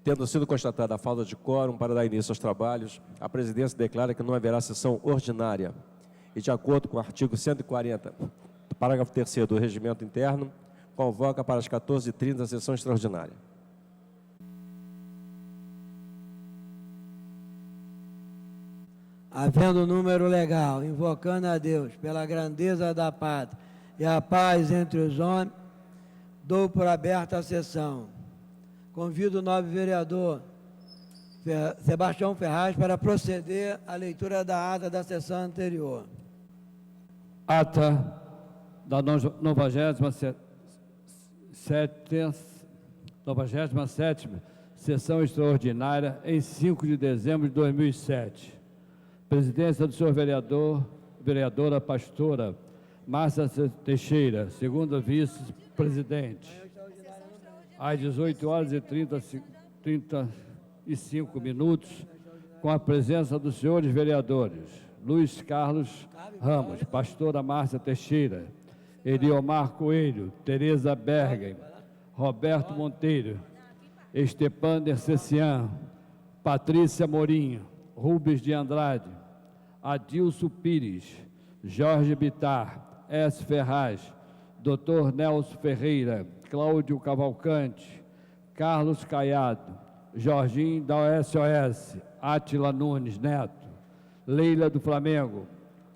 Tendo sido constatada a falta de quórum para dar início aos trabalhos, a presidência declara que não haverá sessão ordinária e, de acordo com o artigo 140, parágrafo 3º do Regimento Interno, convoca para as 14h30 a sessão extraordinária. Havendo número legal, invocando a Deus pela grandeza da pátria e a paz entre os homens, dou por aberta a sessão. Convido o nobre vereador Sebastião Ferraz para proceder à leitura da ata da sessão anterior. Ata da 97ª sessão extraordinária em 5 de dezembro de 2007. Presidência do senhor vereadora pastora Márcia Teixeira, segunda vice-presidente. Às 18h35 minutos, com a presença dos senhores vereadores Luiz Carlos Ramos, pastora Márcia Teixeira, Eliomar Coelho, Tereza Bergen, Roberto Monteiro, Estepander Cecian, Patrícia Morinho, Rubens de Andrade, Adilson Pires, Jorge Bittar, S. Ferraz, Dr. Nelson Ferreira, Cláudio Cavalcante, Carlos Caiado, Jorginho da SOS, Átila Nunes Neto, Leila do Flamengo,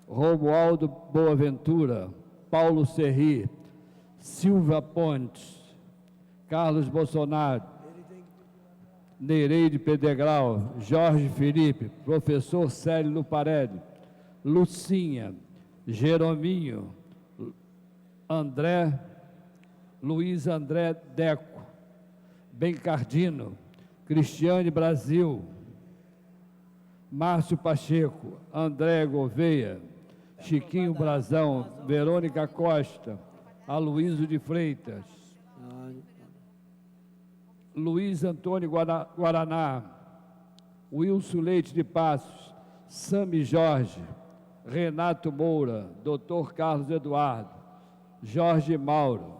Romualdo Boaventura, Paulo Serri, Silvia Pontes, Carlos Bolsonaro, Nereide Pedregral, Jorge Felipe, professor Célio Luparelli, Lucinha, Jerominho, Luiz André Deco, Bencardino, Cristiane Brasil, Márcio Pacheco, André Gouveia, Chiquinho Brazão, Verônica Costa, Aloysio de Freitas, Luiz Antônio Guaraná, Wilson Leite de Passos, Sami Jorge, Renato Moura, Dr. Carlos Eduardo, Jorge Mauro.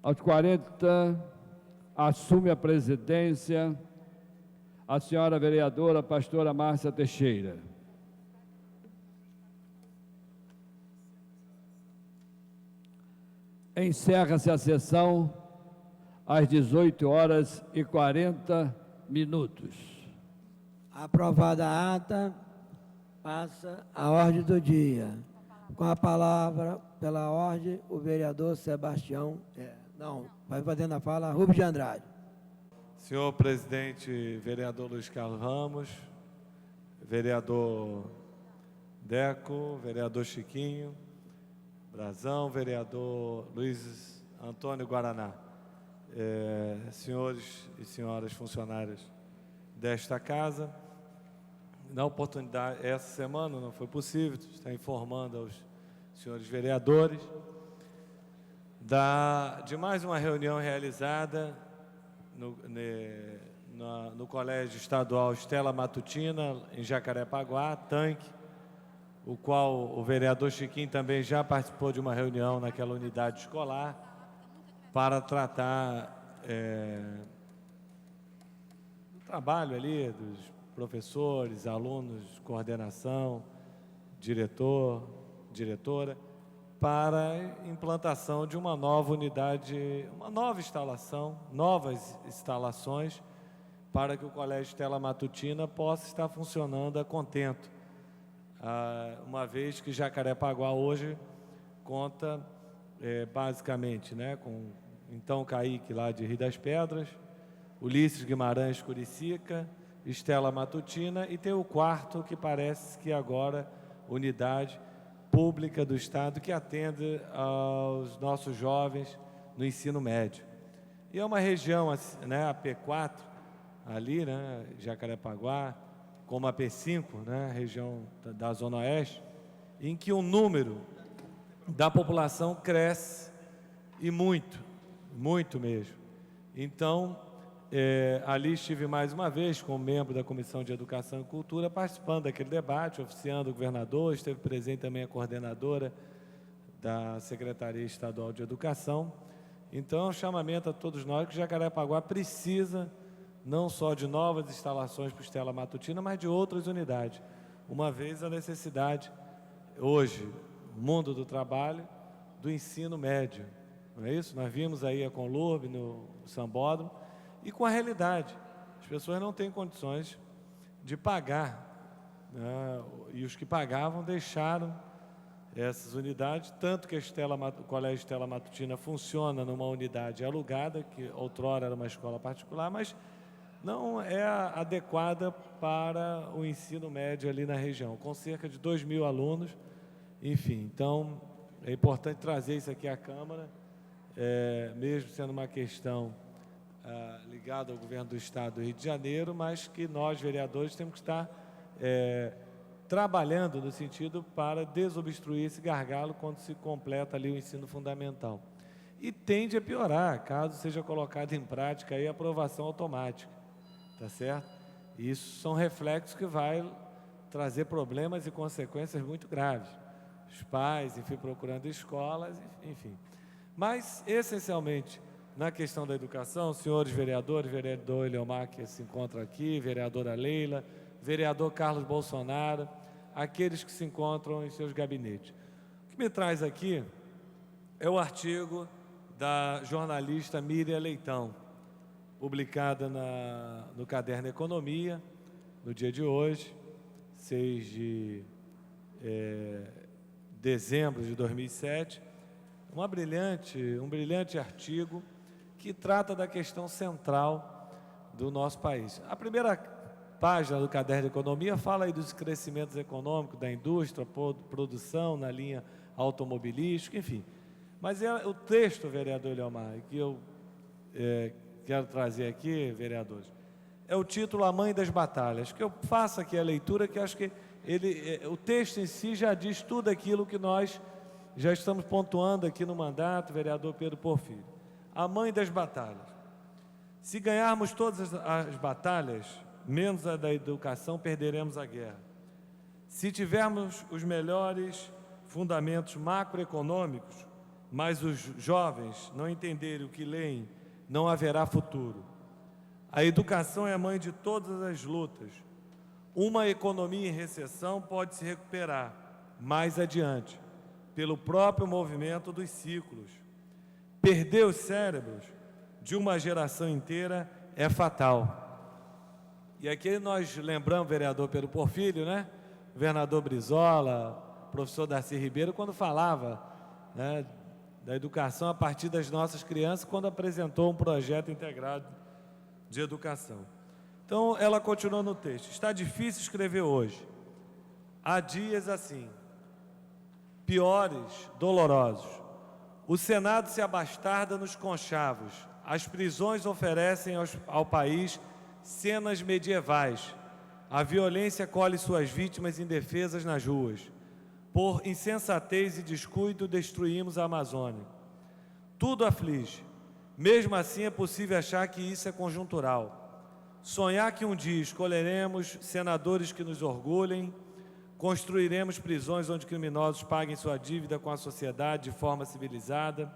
Aos 40, assume a presidência a senhora vereadora pastora Márcia Teixeira. Encerra-se a sessão às 18h40. Aprovada a ata, passa a ordem do dia. Com a palavra, pela ordem, o vereador Sebastião... vai fazendo a fala, Rubens de Andrade. Senhor presidente, vereador Luiz Carlos Ramos, vereador Deco, vereador Chiquinho Brazão, vereador Luiz Antônio Guaraná, senhores e senhoras funcionários desta casa, na oportunidade, essa semana não foi possível, estar informando aos senhores vereadores de mais uma reunião realizada no Colégio Estadual Estela Matutina, em Jacarepaguá, Tanque, o qual o vereador Chiquinho também já participou de uma reunião naquela unidade escolar para tratar do trabalho ali dos professores, alunos, coordenação, diretora, para a implantação de uma nova unidade, novas instalações, para que o Colégio Estela Matutina possa estar funcionando a contento, uma vez que Jacarepaguá hoje conta basicamente, com então Caíque lá de Rio das Pedras, Ulisses Guimarães Curicica, Estela Matutina, e tem o quarto que parece que agora unidade pública do Estado que atende aos nossos jovens no ensino médio. E é uma região, a P4, ali, Jacarepaguá, como a P5, região da Zona Oeste, em que o número da população cresce e muito mesmo. Então, ali estive mais uma vez como membro da Comissão de Educação e Cultura, participando daquele debate, oficiando o governador, esteve presente também a coordenadora da Secretaria Estadual de Educação, Então, é um chamamento a todos nós que Jacarepaguá precisa não só de novas instalações para o Stella Matutina, mas de outras unidades. Uma vez a necessidade, hoje, no mundo do trabalho, do ensino médio. Não é isso? Nós vimos aí a Conlurb no Sambódromo, e com a realidade, as pessoas não têm condições de pagar, né? E os que pagavam deixaram essas unidades, tanto que o Colégio Stella Matutina funciona numa unidade alugada, que outrora era uma escola particular, mas não é adequada para o ensino médio ali na região, com cerca de 2.000 alunos, enfim. Então, é importante trazer isso aqui à Câmara, mesmo sendo uma questão ligada ao governo do Estado do Rio de Janeiro, mas que nós, vereadores, temos que estar trabalhando no sentido para desobstruir esse gargalo quando se completa ali o ensino fundamental. E tende a piorar, caso seja colocada em prática aí a aprovação automática, tá certo? E isso são reflexos que vai trazer problemas e consequências muito graves. Os pais, enfim, procurando escolas, enfim. Mas, essencialmente, na questão da educação, senhores vereadores, vereador Eliomar, que se encontra aqui, vereadora Leila, vereador Carlos Bolsonaro, aqueles que se encontram em seus gabinetes. O que me traz aqui é o artigo da jornalista Miriam Leitão, publicada no Caderno Economia, no dia de hoje, 6 de dezembro de 2007, um brilhante artigo que trata da questão central do nosso país. A primeira página do Caderno de Economia fala aí dos crescimentos econômicos da indústria, produção na linha automobilística, enfim. Mas o texto, vereador Eliomar, que eu quero trazer aqui, vereadores, é o título A Mãe das Batalhas, que eu faço aqui a leitura, que acho que o texto em si já diz tudo aquilo que nós já estamos pontuando aqui no mandato, vereador Pedro Porfírio. A Mãe das Batalhas. Se ganharmos todas as batalhas, menos a da educação, perderemos a guerra. Se tivermos os melhores fundamentos macroeconômicos, mas os jovens não entenderem o que leem, não haverá futuro. A educação é a mãe de todas as lutas. Uma economia em recessão pode se recuperar mais adiante, pelo próprio movimento dos ciclos. Perder os cérebros de uma geração inteira é fatal. E aqui nós lembramos, vereador Pedro Porfírio, né? Governador Brizola, professor Darcy Ribeiro, quando falava, né, da educação a partir das nossas crianças, quando apresentou um projeto integrado de educação. Então, ela continua no texto. Está difícil escrever hoje. Há dias assim, piores, dolorosos. O Senado se abastarda nos conchavos. As prisões oferecem ao país cenas medievais. A violência colhe suas vítimas indefesas nas ruas. Por insensatez e descuido, destruímos a Amazônia. Tudo aflige. Mesmo assim, é possível achar que isso é conjuntural. Sonhar que um dia escolheremos senadores que nos orgulhem, construiremos prisões onde criminosos paguem sua dívida com a sociedade de forma civilizada,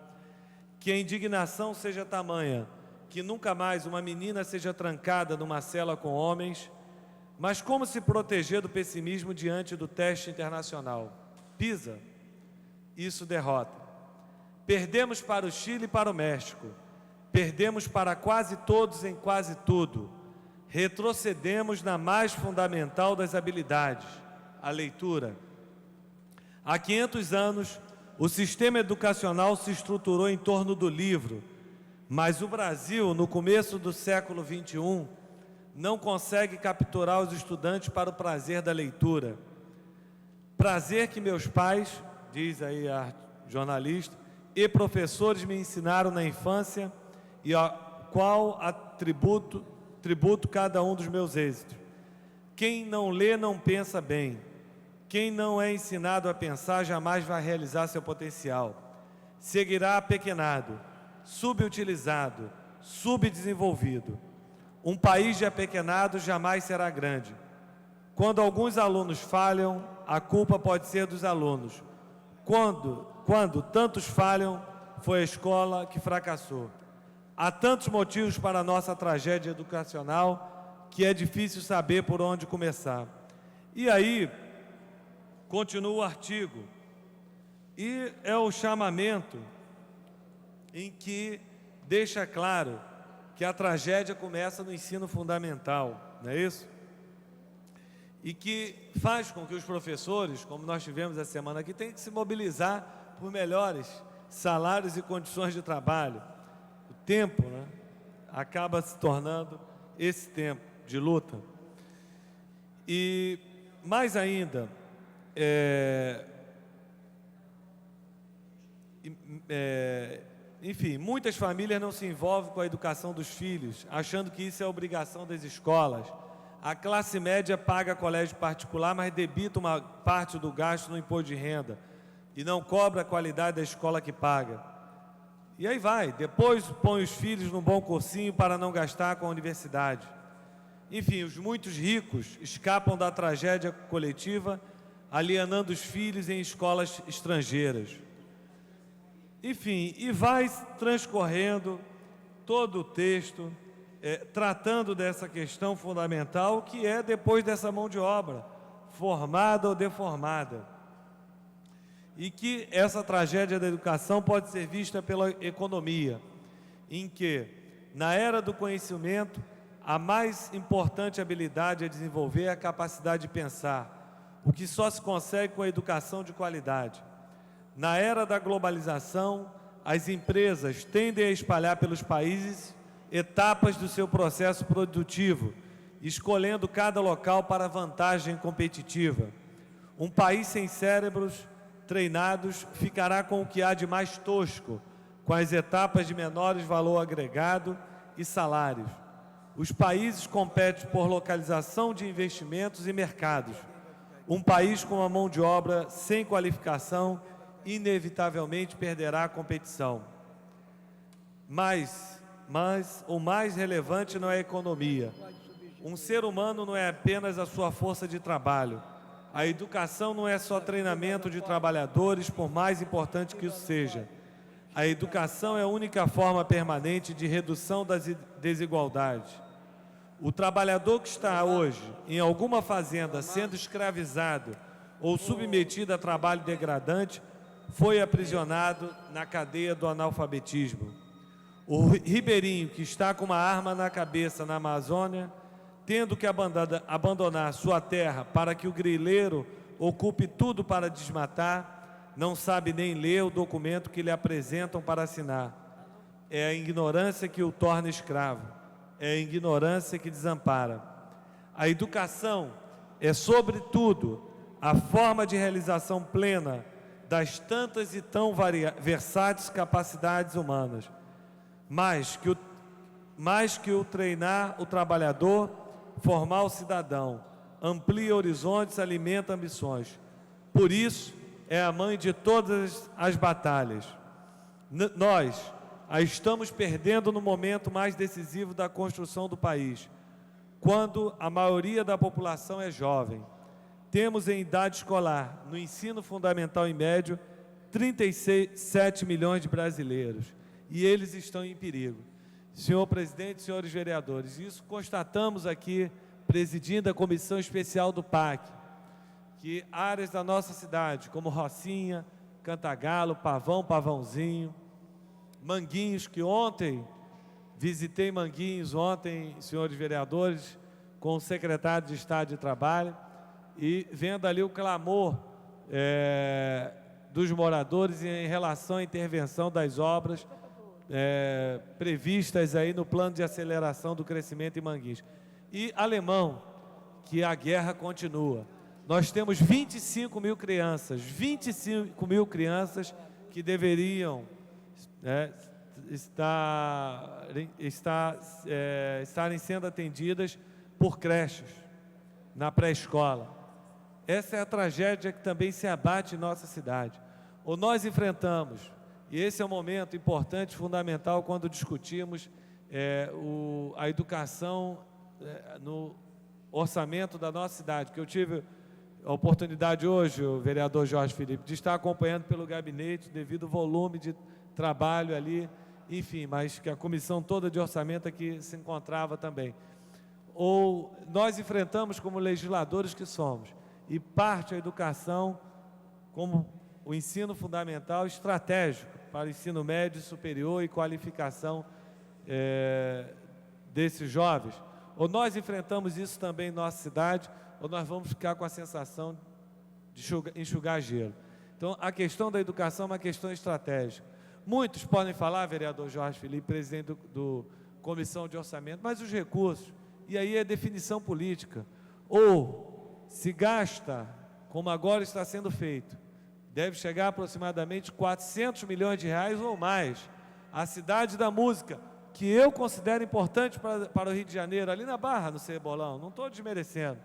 que a indignação seja tamanha que nunca mais uma menina seja trancada numa cela com homens. Mas como se proteger do pessimismo diante do teste internacional? PISA, isso derrota. Perdemos para o Chile e para o México. Perdemos para quase todos em quase tudo. Retrocedemos na mais fundamental das habilidades, a leitura. Há 500 anos, o sistema educacional se estruturou em torno do livro, mas o Brasil, no começo do século XXI, não consegue capturar os estudantes para o prazer da leitura. Prazer que meus pais, diz aí a jornalista, e professores me ensinaram na infância e a qual tributo cada um dos meus êxitos. Quem não lê não pensa bem. Quem não é ensinado a pensar jamais vai realizar seu potencial. Seguirá apequenado, subutilizado, subdesenvolvido. Um país de apequenados jamais será grande. Quando alguns alunos falham, a culpa pode ser dos alunos. Quando tantos falham, foi a escola que fracassou. Há tantos motivos para a nossa tragédia educacional que é difícil saber por onde começar. E aí, continua o artigo, e é o chamamento em que deixa claro que a tragédia começa no ensino fundamental, não é isso? E que faz com que os professores, como nós tivemos essa semana aqui, tenham que se mobilizar por melhores salários e condições de trabalho. O tempo, né, acaba se tornando esse tempo de luta. E mais ainda, enfim, muitas famílias não se envolvem com a educação dos filhos, achando que isso é obrigação das escolas. A classe média paga colégio particular, mas debita uma parte do gasto no imposto de renda e não cobra a qualidade da escola que paga. E aí vai, depois põe os filhos num bom cursinho para não gastar com a universidade. Enfim, os muitos ricos escapam da tragédia coletiva, alienando os filhos em escolas estrangeiras. Enfim, e vai transcorrendo todo o texto, tratando dessa questão fundamental, que é depois dessa mão de obra, formada ou deformada. E que essa tragédia da educação pode ser vista pela economia, em que, na era do conhecimento, a mais importante habilidade a desenvolver é a capacidade de pensar, o que só se consegue com a educação de qualidade. Na era da globalização, as empresas tendem a espalhar pelos países etapas do seu processo produtivo, escolhendo cada local para vantagem competitiva. Um país sem cérebros treinados ficará com o que há de mais tosco, com as etapas de menores valor agregado e salários. Os países competem por localização de investimentos e mercados. Um país com uma mão de obra sem qualificação inevitavelmente perderá a competição. Mas o mais relevante não é a economia. Um ser humano não é apenas a sua força de trabalho. A educação não é só treinamento de trabalhadores, por mais importante que isso seja. A educação é a única forma permanente de redução das desigualdades. O trabalhador que está hoje em alguma fazenda sendo escravizado ou submetido a trabalho degradante foi aprisionado na cadeia do analfabetismo. O ribeirinho que está com uma arma na cabeça na Amazônia, tendo que abandonar sua terra para que o grileiro ocupe tudo para desmatar, não sabe nem ler o documento que lhe apresentam para assinar. É a ignorância que o torna escravo. É a ignorância que desampara. A educação é, sobretudo, a forma de realização plena das tantas e tão versáteis capacidades humanas. Mais que o treinar o trabalhador, formar o cidadão, amplia horizontes, alimenta ambições. Por isso, é a mãe de todas as batalhas. Nós a estamos perdendo no momento mais decisivo da construção do país, quando a maioria da população é jovem. Temos em idade escolar, no ensino fundamental e médio, 37 milhões de brasileiros, e eles estão em perigo. Senhor presidente, senhores vereadores, isso constatamos aqui, presidindo a comissão especial do PAC, que áreas da nossa cidade, como Rocinha, Cantagalo, Pavão, Pavãozinho, Manguinhos, que ontem, visitei Manguinhos ontem, senhores vereadores, com o secretário de Estado de Trabalho, e vendo ali o clamor dos moradores em relação à intervenção das obras previstas aí no plano de aceleração do crescimento em Manguinhos. E Alemão, que a guerra continua. Nós temos 25 mil crianças que deveriam estarem sendo atendidas por creches na pré-escola. Essa é a tragédia que também se abate em nossa cidade. Ou nós enfrentamos, e esse é um momento importante, fundamental, quando discutimos a educação no orçamento da nossa cidade, que eu tive a oportunidade hoje, o vereador Jorge Felipe, de estar acompanhando pelo gabinete, devido ao volume de trabalho ali, enfim, mas que a comissão toda de orçamento aqui se encontrava também. Ou nós enfrentamos como legisladores que somos, e parte a educação como o ensino fundamental estratégico para o ensino médio, superior e qualificação desses jovens. Ou nós enfrentamos isso também em nossa cidade, ou nós vamos ficar com a sensação de enxugar gelo. Então, a questão da educação é uma questão estratégica. Muitos podem falar, vereador Jorge Felipe, presidente do Comissão de Orçamento, mas os recursos, e aí é definição política. Ou se gasta, como agora está sendo feito, deve chegar a aproximadamente 400 milhões de reais ou mais. A cidade da música, que eu considero importante para o Rio de Janeiro, ali na Barra, no Cebolão, não estou desmerecendo.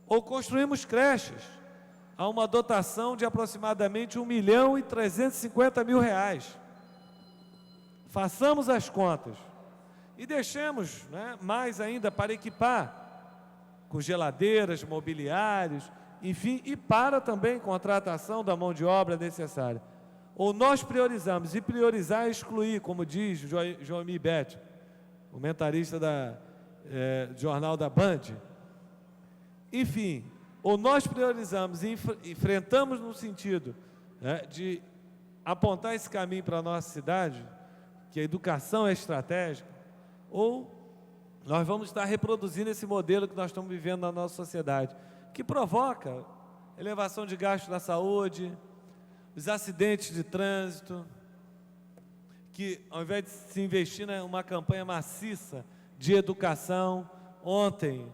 Ou construímos creches, a uma dotação de aproximadamente 1.350.000 reais. Façamos as contas e deixemos, né, mais ainda para equipar com geladeiras, mobiliários, enfim, e para também contratação da mão de obra necessária. Ou nós priorizamos, e priorizar é excluir, como diz Joemir Betti, comentarista do jornal da Band. Enfim, ou nós priorizamos e enfrentamos no sentido, né, de apontar esse caminho para a nossa cidade, que a educação é estratégica, ou nós vamos estar reproduzindo esse modelo que nós estamos vivendo na nossa sociedade, que provoca elevação de gastos na saúde, os acidentes de trânsito, que ao invés de se investir numa campanha maciça de educação, ontem,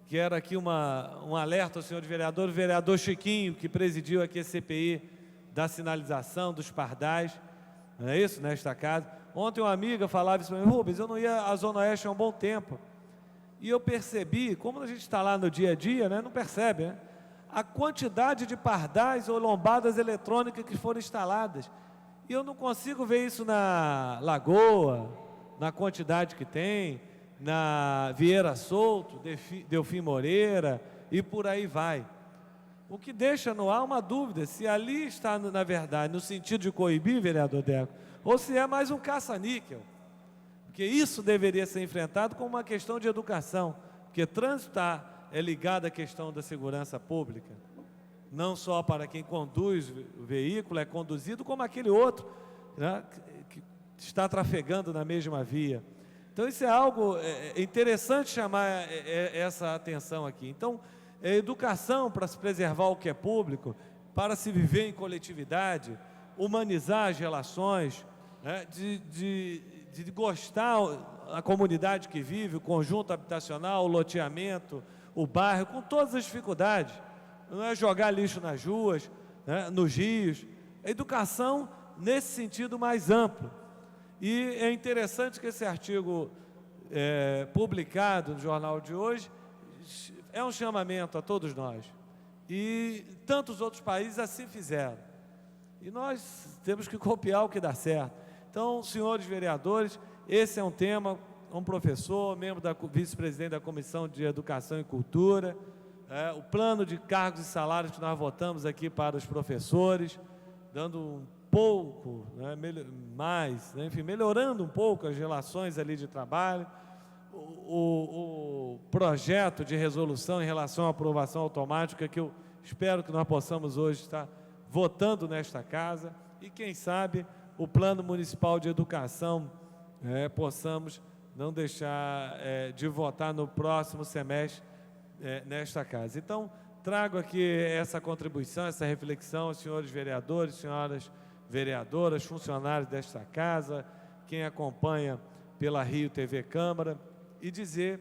que era aqui um alerta ao senhor vereador, o vereador Chiquinho, que presidiu aqui a CPI da sinalização dos pardais, não é isso, nesta casa? Ontem uma amiga falava isso para mim: Rubens, eu não ia à Zona Oeste há um bom tempo. E eu percebi, como a gente está lá no dia a dia, né, não percebe, né, a quantidade de pardais ou lombadas eletrônicas que foram instaladas. E eu não consigo ver isso na Lagoa, na quantidade que tem, na Vieira Souto, Delfim Moreira e por aí vai. O que deixa no ar uma dúvida, se ali está, na verdade, no sentido de coibir, vereador Deco, ou se é mais um caça-níquel. Porque isso deveria ser enfrentado como uma questão de educação, porque trânsito é ligado à questão da segurança pública, não só para quem conduz o veículo, é conduzido, como aquele outro, né, que está trafegando na mesma via. Então, isso é algo interessante chamar essa atenção aqui. Então, educação para se preservar o que é público, para se viver em coletividade, humanizar as relações, né, de gostar a comunidade que vive, o conjunto habitacional, o loteamento, o bairro, com todas as dificuldades. Não é jogar lixo nas ruas, né, nos rios. A educação nesse sentido mais amplo. E é interessante que esse artigo publicado no jornal de hoje é um chamamento a todos nós. E tantos outros países assim fizeram. E nós temos que copiar o que dá certo. Então, senhores vereadores, esse é um tema, um professor, membro vice-presidente da Comissão de Educação e Cultura, o plano de cargos e salários que nós votamos aqui para os professores, dando um pouco, né, mais, né, enfim, melhorando um pouco as relações ali de trabalho, o projeto de resolução em relação à aprovação automática, que eu espero que nós possamos hoje estar votando nesta casa, e quem sabe o plano municipal de educação possamos não deixar de votar no próximo semestre nesta casa. Então, trago aqui essa contribuição, essa reflexão aos senhores vereadores, senhoras vereadoras, funcionários desta casa, quem acompanha pela Rio TV Câmara, e dizer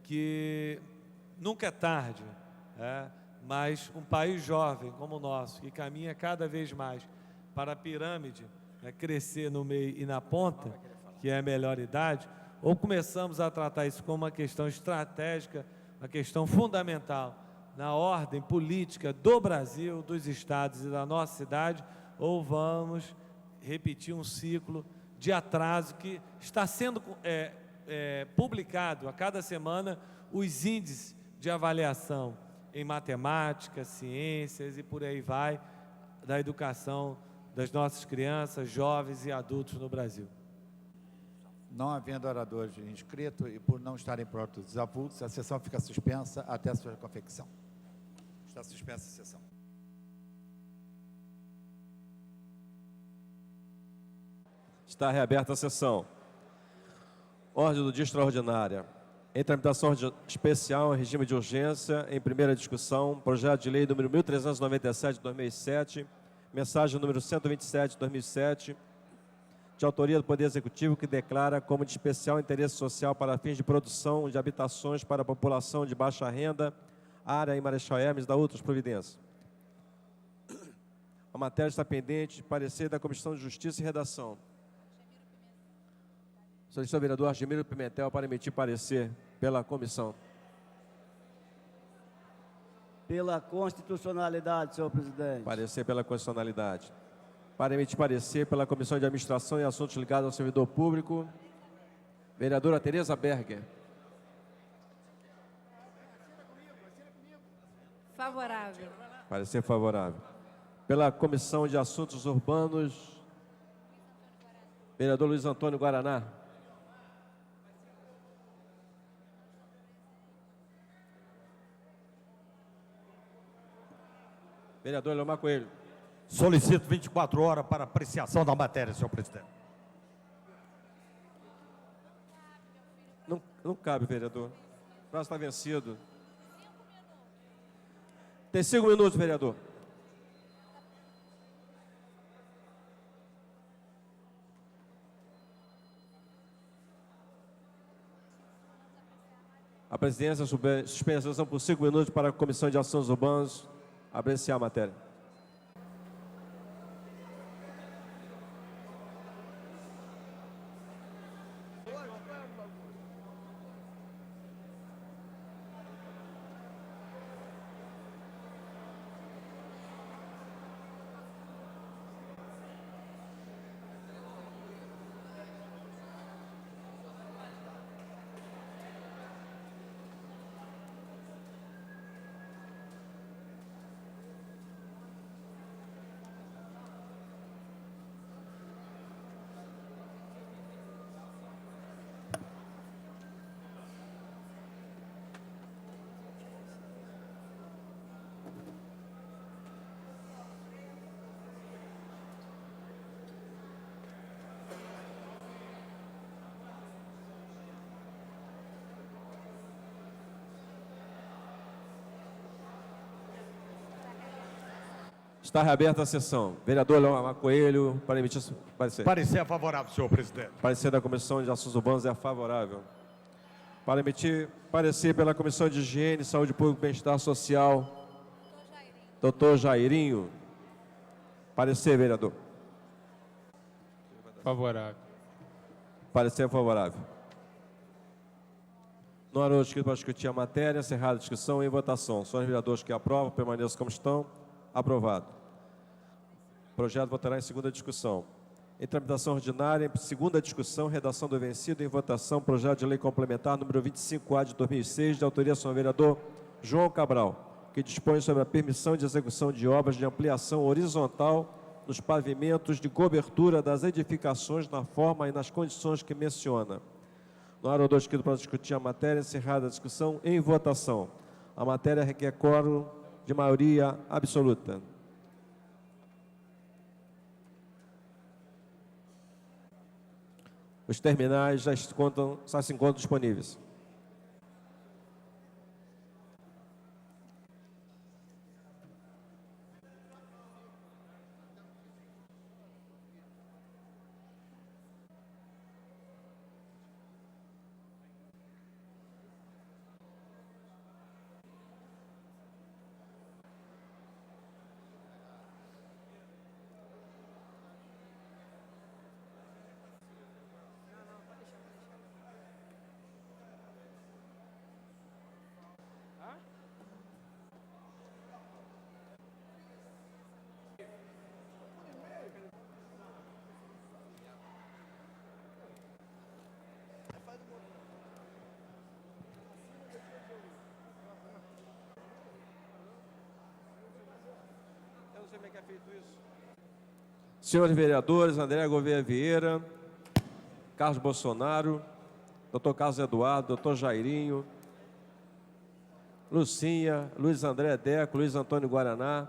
que nunca é tarde, mas um país jovem como o nosso, que caminha cada vez mais para a pirâmide crescer no meio e na ponta, que é a melhor idade, ou começamos a tratar isso como uma questão estratégica, uma questão fundamental na ordem política do Brasil, dos estados e da nossa cidade, ou vamos repetir um ciclo de atraso que está sendo publicado a cada semana os índices de avaliação em matemática, ciências e por aí vai, da educação das nossas crianças, jovens e adultos no Brasil. Não havendo oradores inscritos e por não estarem prontos os avulsos, a sessão fica suspensa até a sua confecção. Está suspensa a sessão. Está reaberta a sessão. Ordem do dia extraordinária. Em tramitação especial em regime de urgência, em primeira discussão, projeto de lei número 1397 de 2007, mensagem número 127 de 2007, de autoria do Poder Executivo, que declara como de especial interesse social para fins de produção de habitações para a população de baixa renda, área em Marechal Hermes e da outras providências. A matéria está pendente de parecer da Comissão de Justiça e Redação. Solicito ao vereador Argemiro Pimentel para emitir parecer pela comissão. Pela constitucionalidade, senhor presidente. Parecer pela constitucionalidade. Para emitir parecer pela Comissão de Administração e Assuntos Ligados ao Servidor Público, vereadora Tereza Berger. Favorável. Parecer favorável. Pela Comissão de Assuntos Urbanos, vereador Luiz Antônio Guaraná. Vereador Leomar Coelho. Solicito 24 horas para apreciação da matéria, senhor presidente. Não cabe, vereador. O prazo está vencido. Tem 5 minutos, vereador. A presidência suspende a sessão por 5 minutos para a Comissão de Assuntos Urbanos apreciar a matéria. Está reaberta a sessão. Vereador Leomar Coelho, para emitir parecer. Parecer favorável, senhor presidente. Parecer da Comissão de Assuntos Urbanos é favorável. Para emitir parecer pela Comissão de Higiene, Saúde Pública e Bem-Estar Social, doutor Jairinho. Parecer, vereador. Favorável. Parecer favorável. Não há outro escrito para discutir a matéria. Encerrada a discussão e votação. São os vereadores que aprovam, permaneçam como estão. Aprovado. O projeto votará em segunda discussão. Em tramitação ordinária, em segunda discussão, redação do vencido, em votação, projeto de lei complementar número 25A de 2006, de autoria do senhor vereador João Cabral, que dispõe sobre a permissão de execução de obras de ampliação horizontal nos pavimentos de cobertura das edificações na forma e nas condições que menciona. No orador escrito para discutir a matéria, encerrada a discussão, em votação. A matéria requer quórum de maioria absoluta. Os terminais já se encontram disponíveis. Senhores vereadores, André Gouveia Vieira, Carlos Bolsonaro, Dr. Carlos Eduardo, Dr. Jairinho, Lucinha, Luiz André Deco, Luiz Antônio Guaraná,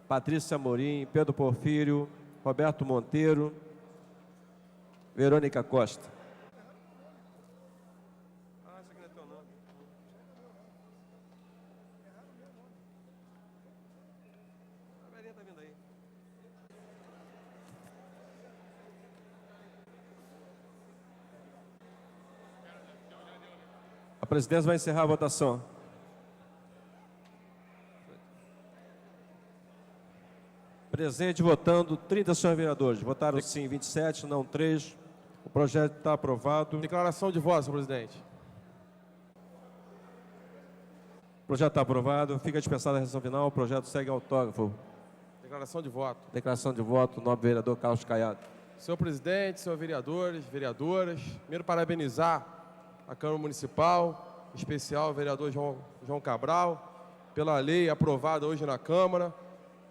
Patrícia Amorim, Pedro Porfírio, Roberto Monteiro, Verônica Costa. A presidência vai encerrar a votação. Presente votando 30 senhores vereadores. Votaram sim 27, não 3. O projeto está aprovado. Declaração de voto, senhor presidente. O projeto está aprovado. Fica dispensada a resolução final. O projeto segue autógrafo. Declaração de voto. Declaração de voto, nobre vereador Carlos Caiado. Senhor presidente, senhores vereadores, vereadoras, primeiro parabenizar a Câmara Municipal, em especial o vereador João Cabral, pela lei aprovada hoje na Câmara.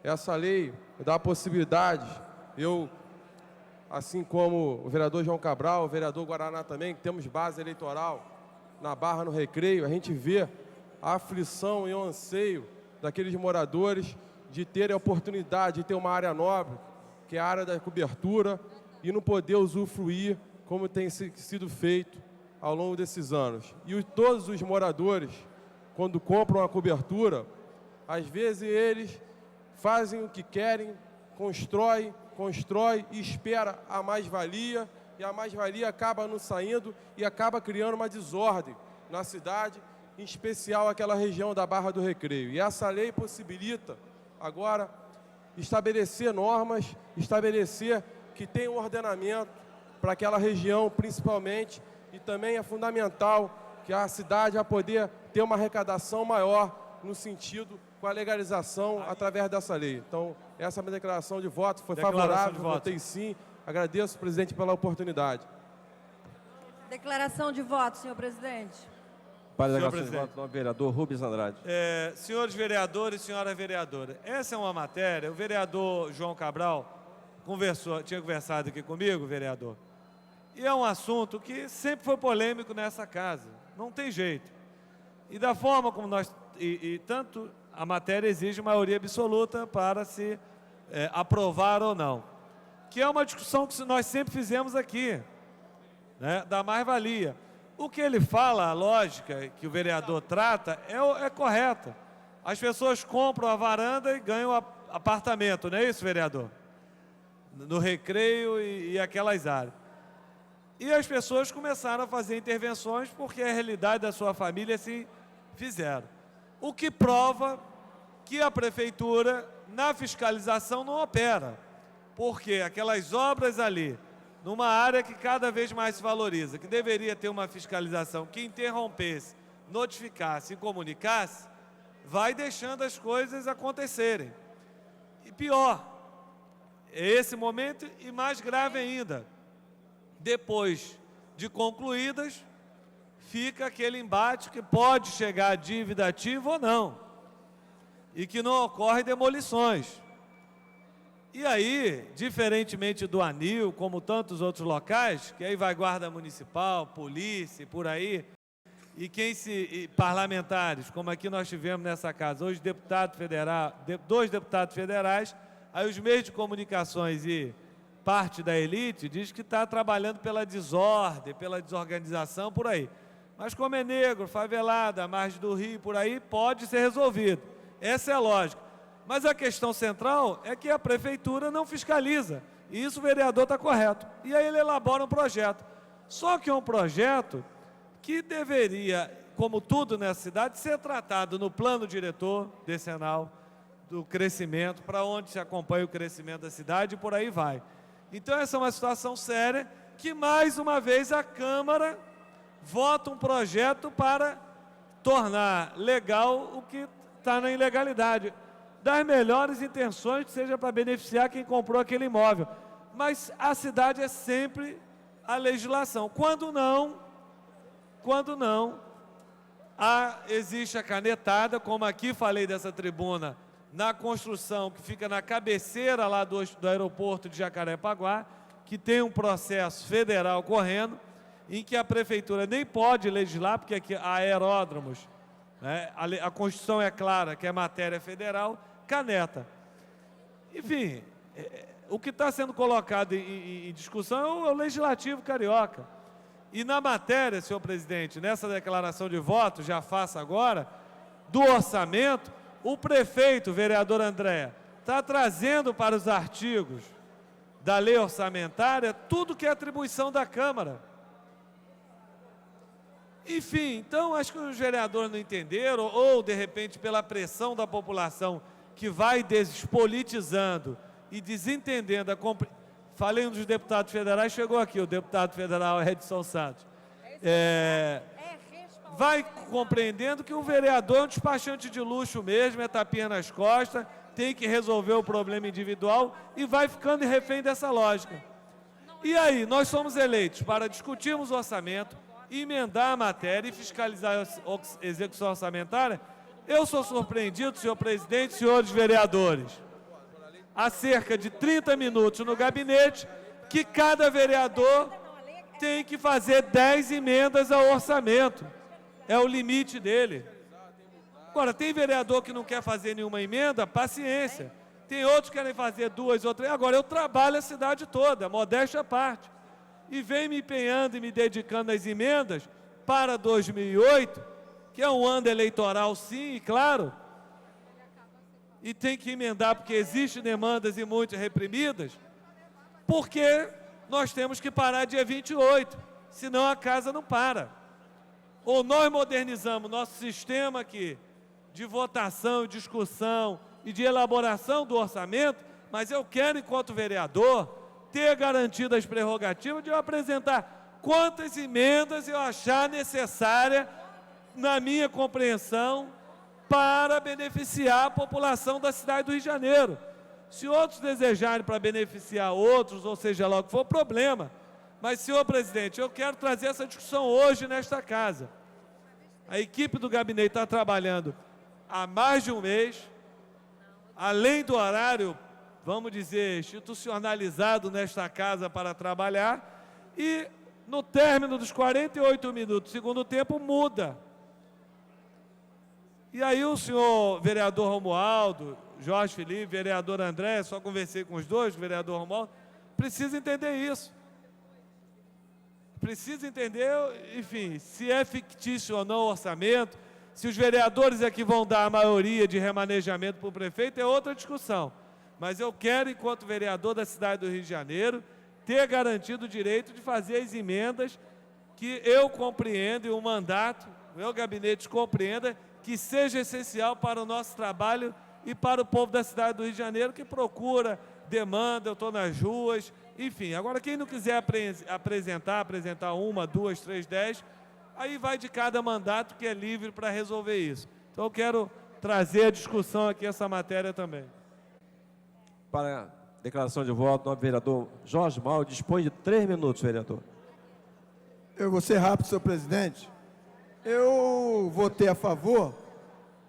Essa lei dá a possibilidade, eu, assim como o vereador João Cabral, o vereador Guaraná também, que temos base eleitoral na Barra, no Recreio, a gente vê a aflição e o anseio daqueles moradores de terem a oportunidade de ter uma área nobre, que é a área da cobertura, e não poder usufruir como tem sido feito ao longo desses anos. E todos os moradores, quando compram a cobertura, às vezes eles fazem o que querem, constrói e espera a mais-valia, e a mais-valia acaba não saindo e acaba criando uma desordem na cidade, em especial aquela região da Barra do Recreio. E essa lei possibilita agora estabelecer normas, estabelecer que tem um ordenamento para aquela região principalmente, e também é fundamental que a cidade vai poder ter uma arrecadação maior no sentido com a legalização através dessa lei. Então, essa é a minha declaração de voto, foi favorável, votei sim. Agradeço, presidente, pela oportunidade. Declaração de voto, senhor presidente. Para a declaração de voto, nobre vereador Rubens Andrade. Senhores vereadores, senhora vereadora, essa é uma matéria, o vereador João Cabral tinha conversado aqui comigo, vereador, e é um assunto que sempre foi polêmico nessa casa, não tem jeito. E da forma como nós, tanto a matéria exige maioria absoluta para se aprovar ou não, que é uma discussão que nós sempre fizemos aqui, né, da mais-valia. O que ele fala, a lógica que o vereador trata, é correta. As pessoas compram a varanda e ganham apartamento, não é isso, vereador? No Recreio e aquelas áreas. E as pessoas começaram a fazer intervenções porque a realidade da sua família assim fizeram. O que prova que a prefeitura, na fiscalização, não opera. Porque aquelas obras ali, numa área que cada vez mais se valoriza, que deveria ter uma fiscalização que interrompesse, notificasse e comunicasse, vai deixando as coisas acontecerem. E pior, é esse momento, e mais grave ainda, depois de concluídas, fica aquele embate que pode chegar a dívida ativa ou não, e que não ocorre demolições. E aí, diferentemente do ANIL, como tantos outros locais, que aí vai guarda municipal, polícia, por aí, e parlamentares, como aqui nós tivemos nessa casa, hoje dois deputados federais, aí os meios de comunicações e parte da elite diz que está trabalhando pela desordem, pela desorganização, por aí. Mas como é negro, favelada, à margem do rio, por aí, pode ser resolvido. Essa é a lógica. Mas a questão central é que a prefeitura não fiscaliza. E isso o vereador está correto. E aí ele elabora um projeto. Só que é um projeto que deveria, como tudo nessa cidade, ser tratado no plano diretor decenal do crescimento, para onde se acompanha o crescimento da cidade e por aí vai. Então essa é uma situação séria que, mais uma vez, a Câmara vota um projeto para tornar legal o que está na ilegalidade. Das melhores intenções, que seja para beneficiar quem comprou aquele imóvel. Mas a cidade é sempre a legislação. Quando não, existe a canetada, como aqui falei dessa tribuna na construção que fica na cabeceira lá do aeroporto de Jacarepaguá, que tem um processo federal correndo, em que a prefeitura nem pode legislar, porque aqui há aeródromos, né, a Constituição é clara que é matéria federal, caneta. Enfim, o que está sendo colocado em discussão é o legislativo carioca. E na matéria, senhor presidente, nessa declaração de voto, já faço agora, do orçamento, o prefeito, vereador André, está trazendo para os artigos da lei orçamentária tudo que é atribuição da Câmara. Enfim, então acho que os vereadores não entenderam, ou de repente pela pressão da população que vai despolitizando e desentendendo a Falei um dos deputados federais, chegou aqui o deputado federal Edson Santos. Vai compreendendo que o vereador é um despachante de luxo mesmo, é tapinha nas costas, tem que resolver o problema individual e vai ficando refém dessa lógica. E aí, nós somos eleitos para discutirmos o orçamento, emendar a matéria e fiscalizar a execução orçamentária. Eu sou surpreendido, senhor presidente, senhores vereadores, há cerca de 30 minutos no gabinete, que cada vereador tem que fazer 10 emendas ao orçamento. É o limite dele. Agora, tem vereador que não quer fazer nenhuma emenda, paciência. Tem outros que querem fazer 2 ou 3. Agora, eu trabalho a cidade toda, modéstia à parte. E venho me empenhando e me dedicando às emendas para 2008, que é um ano eleitoral, sim, e claro, e tem que emendar porque existem demandas e muito reprimidas, porque nós temos que parar dia 28, senão a casa não para. Ou nós modernizamos nosso sistema aqui de votação, discussão e de elaboração do orçamento, mas eu quero, enquanto vereador, ter garantido as prerrogativas de eu apresentar quantas emendas eu achar necessária, na minha compreensão, para beneficiar a população da cidade do Rio de Janeiro. Se outros desejarem para beneficiar outros, ou seja lá o que for, problema. Mas, senhor presidente, eu quero trazer essa discussão hoje nesta casa. A equipe do gabinete está trabalhando há mais de um mês, além do horário, vamos dizer, institucionalizado nesta casa para trabalhar, e no término dos 48 minutos do segundo tempo, muda. E aí o senhor vereador Romualdo, Jorge Felipe, vereador André, só conversei com os dois, o vereador Romualdo, precisa entender isso. Precisa entender, enfim, se é fictício ou não o orçamento, se os vereadores é que vão dar a maioria de remanejamento para o prefeito, é outra discussão. Mas eu quero, enquanto vereador da cidade do Rio de Janeiro, ter garantido o direito de fazer as emendas que eu compreendo e o mandato, o meu gabinete compreenda, que seja essencial para o nosso trabalho e para o povo da cidade do Rio de Janeiro, que procura, demanda, eu estou nas ruas, enfim. Agora, quem não quiser apresentar 1, 2, 3, 10, aí vai de cada mandato que é livre para resolver isso. Então, eu quero trazer a discussão aqui, essa matéria também. Para a declaração de voto, o vereador Jorge Mal dispõe de 3 minutos, vereador. Eu vou ser rápido, senhor presidente. Eu votei a favor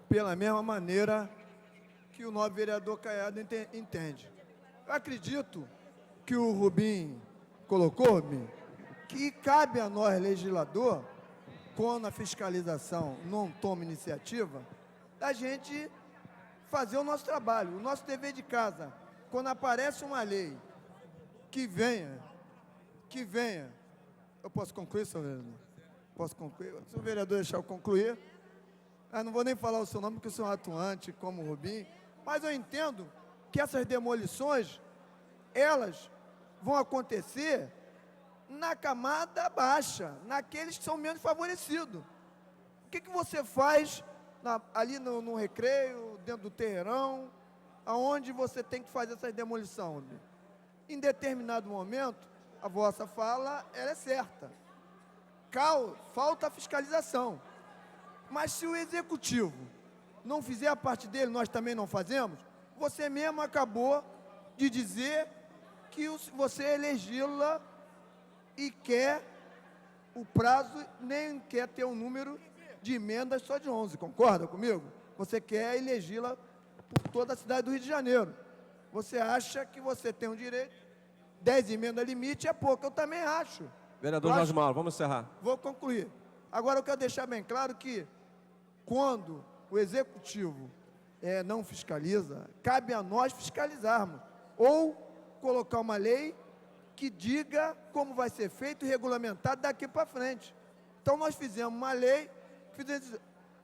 pela mesma maneira que o nobre vereador Caiado entende. Eu acredito que o Rubim colocou, que cabe a nós, legislador, quando a fiscalização não toma iniciativa, da gente fazer o nosso trabalho, o nosso dever de casa. Quando aparece uma lei que venha, eu posso concluir, senhor vereador? Posso concluir? Se o vereador deixar eu concluir, eu não vou nem falar o seu nome, porque eu sou um atuante como o Rubim, mas eu entendo que essas demolições, elas vão acontecer na camada baixa, naqueles que são menos favorecidos. O que você faz ali no recreio, dentro do terreirão, aonde você tem que fazer essa demolição? Em determinado momento, a vossa fala, ela é certa. Falta a fiscalização. Mas se o executivo não fizer a parte dele, nós também não fazemos, você mesmo acabou de dizer que você legisla e quer o prazo, nem quer ter um número de emendas só de 11, concorda comigo? Você quer legisla por toda a cidade do Rio de Janeiro. Você acha que você tem um direito, 10 emendas limite é pouco, eu também acho. Vereador Jorge Mauro, vamos encerrar. Vou concluir. Agora eu quero deixar bem claro que quando o Executivo não fiscaliza, cabe a nós fiscalizarmos. Ou colocar uma lei que diga como vai ser feito e regulamentado daqui para frente. Então nós fizemos uma lei,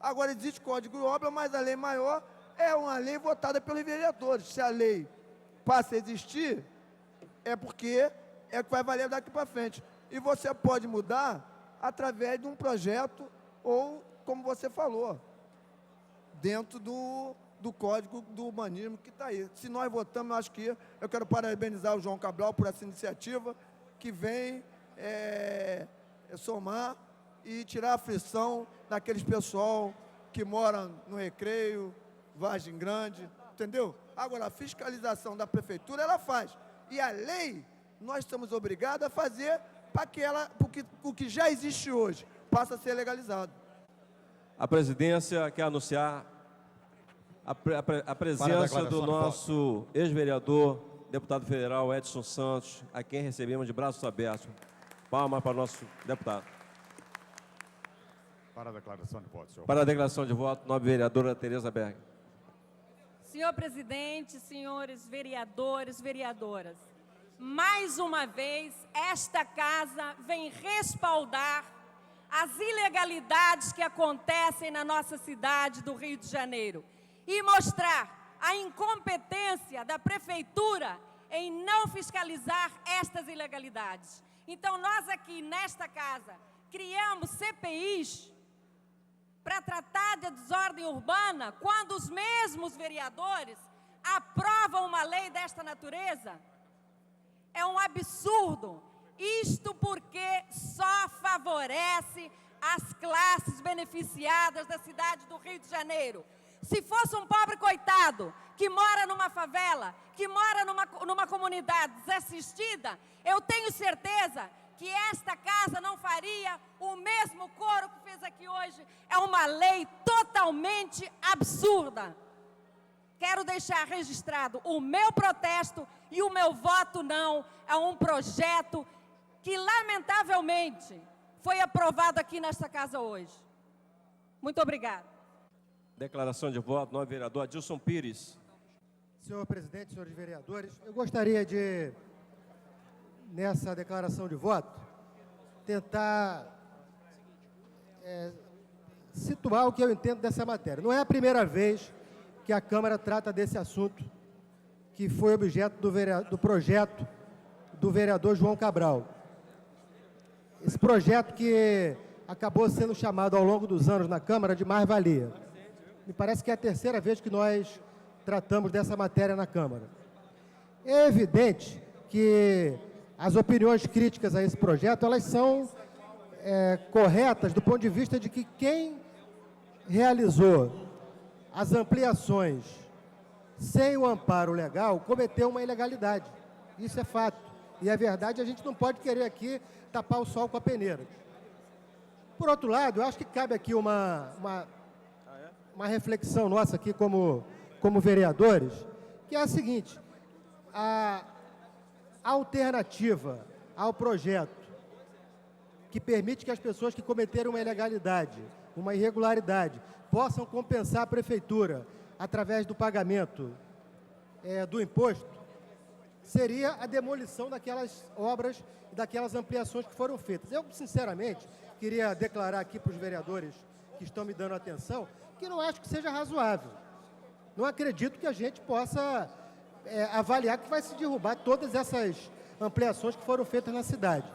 agora existe Código de Obra, mas a lei maior é uma lei votada pelos vereadores. Se a lei passa a existir, é porque é que vai valer daqui para frente. E você pode mudar através de um projeto ou, como você falou, dentro do Código do Urbanismo que está aí. Se nós votamos, eu acho que eu quero parabenizar o João Cabral por essa iniciativa que vem somar e tirar a aflição daqueles pessoal que mora no Recreio, Vargem Grande, entendeu? Agora, a fiscalização da prefeitura, ela faz. E a lei, nós estamos obrigados a fazer para que o que já existe hoje passe a ser legalizado. A presidência quer anunciar a presença do nosso ex-vereador, deputado federal Edson Santos, a quem recebemos de braços abertos. Palmas para o nosso deputado. Para a declaração de voto, senhor. Para a declaração de voto, nobre vereadora Tereza Berg. Senhor presidente, senhores vereadores, vereadoras, mais uma vez, esta casa vem respaldar as ilegalidades que acontecem na nossa cidade do Rio de Janeiro e mostrar a incompetência da prefeitura em não fiscalizar estas ilegalidades. Então, nós aqui nesta casa criamos CPIs para tratar da desordem urbana quando os mesmos vereadores aprovam uma lei desta natureza. É um absurdo. Isto porque só favorece as classes beneficiadas da cidade do Rio de Janeiro. Se fosse um pobre coitado que mora numa favela, que mora numa comunidade desassistida, eu tenho certeza que esta casa não faria o mesmo coro que fez aqui hoje. É uma lei totalmente absurda. Quero deixar registrado o meu protesto e o meu voto não a um projeto que, lamentavelmente, foi aprovado aqui nesta casa hoje. Muito obrigada. Declaração de voto, nobre vereador Adilson Pires. Senhor presidente, senhores vereadores, eu gostaria de, nessa declaração de voto, tentar situar o que eu entendo dessa matéria. Não é a primeira vez que a Câmara trata desse assunto, que foi objeto do projeto do vereador João Cabral. Esse projeto que acabou sendo chamado ao longo dos anos na Câmara de mais-valia. Me parece que é a terceira vez que nós tratamos dessa matéria na Câmara. É evidente que as opiniões críticas a esse projeto, elas são corretas do ponto de vista de que quem realizou as ampliações sem o amparo legal cometeu uma ilegalidade. Isso é fato. E é verdade, a gente não pode querer aqui tapar o sol com a peneira. Por outro lado, eu acho que cabe aqui uma reflexão nossa aqui como vereadores, que é a seguinte: a alternativa ao projeto que permite que as pessoas que cometeram uma ilegalidade, uma irregularidade, possam compensar a prefeitura através do pagamento do imposto, seria a demolição daquelas obras e daquelas ampliações que foram feitas. Eu, sinceramente, queria declarar aqui para os vereadores que estão me dando atenção, que não acho que seja razoável. Não acredito que a gente possa avaliar que vai se derrubar todas essas ampliações que foram feitas na cidade.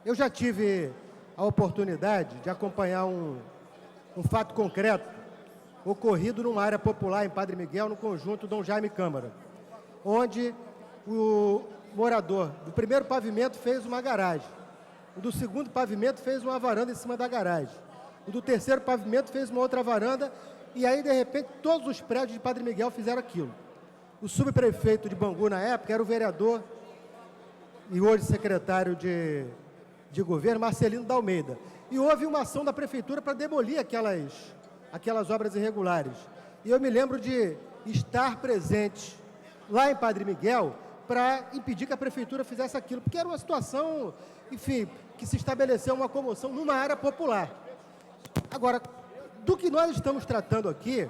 Eu já tive a oportunidade de acompanhar um fato concreto ocorrido numa área popular em Padre Miguel, no conjunto Dom Jaime Câmara, onde o morador do primeiro pavimento fez uma garagem, o do segundo pavimento fez uma varanda em cima da garagem, o do terceiro pavimento fez uma outra varanda, e aí, de repente, todos os prédios de Padre Miguel fizeram aquilo. O subprefeito de Bangu, na época, era o vereador e hoje secretário de governo, Marcelino da Almeida. E houve uma ação da prefeitura para demolir aquelas obras irregulares. E eu me lembro de estar presente lá em Padre Miguel para impedir que a prefeitura fizesse aquilo, porque era uma situação, enfim, que se estabeleceu uma comoção numa área popular. Agora, do que nós estamos tratando aqui,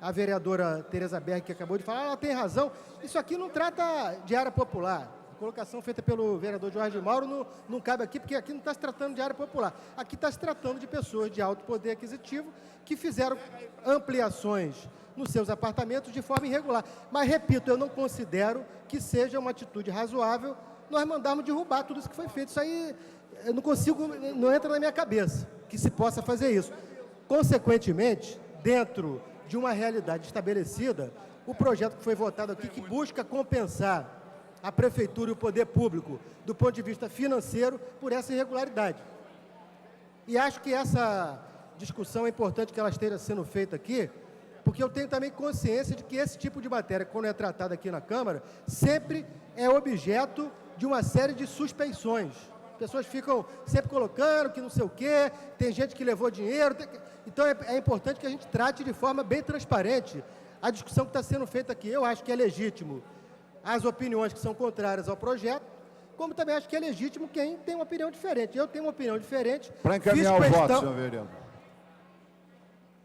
a vereadora Tereza Berg, que acabou de falar, ela tem razão, isso aqui não trata de área popular. A colocação feita pelo vereador Jorge Mauro não cabe aqui, porque aqui não está se tratando de área popular. Aqui está se tratando de pessoas de alto poder aquisitivo que fizeram ampliações nos seus apartamentos de forma irregular. Mas, repito, eu não considero que seja uma atitude razoável nós mandarmos derrubar tudo isso que foi feito. Isso aí, eu não consigo, não entra na minha cabeça que se possa fazer isso. Consequentemente, dentro de uma realidade estabelecida, o projeto que foi votado aqui, que busca compensar a prefeitura e o poder público do ponto de vista financeiro por essa irregularidade. E acho que essa discussão é importante que ela esteja sendo feita aqui, porque eu tenho também consciência de que esse tipo de matéria, quando é tratada aqui na Câmara, sempre é objeto de uma série de suspeições. As pessoas ficam sempre colocando que não sei o quê, tem gente que levou dinheiro. Então é importante que a gente trate de forma bem transparente a discussão que está sendo feita aqui. Eu acho que é legítimo as opiniões que são contrárias ao projeto, como também acho que é legítimo quem tem uma opinião diferente. Eu tenho uma opinião diferente. Para encaminhar o voto, senhor vereador.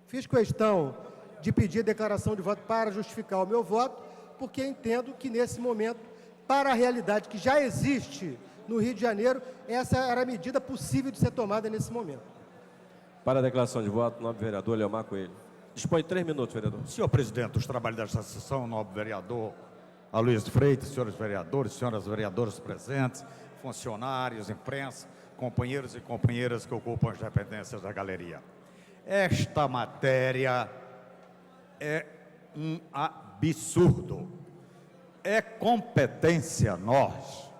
Fiz questão de pedir declaração de voto para justificar o meu voto, porque entendo que, nesse momento, para a realidade que já existe no Rio de Janeiro, essa era a medida possível de ser tomada nesse momento. Para a declaração de voto, nobre vereador Leomar Coelho. Dispõe 3 minutos, vereador. Senhor presidente, os trabalhos desta sessão, nobre vereador Aloysio Freitas, senhores vereadores, senhoras vereadoras presentes, funcionários, imprensa, companheiros e companheiras que ocupam as dependências da galeria. Esta matéria é um absurdo. É competência nós,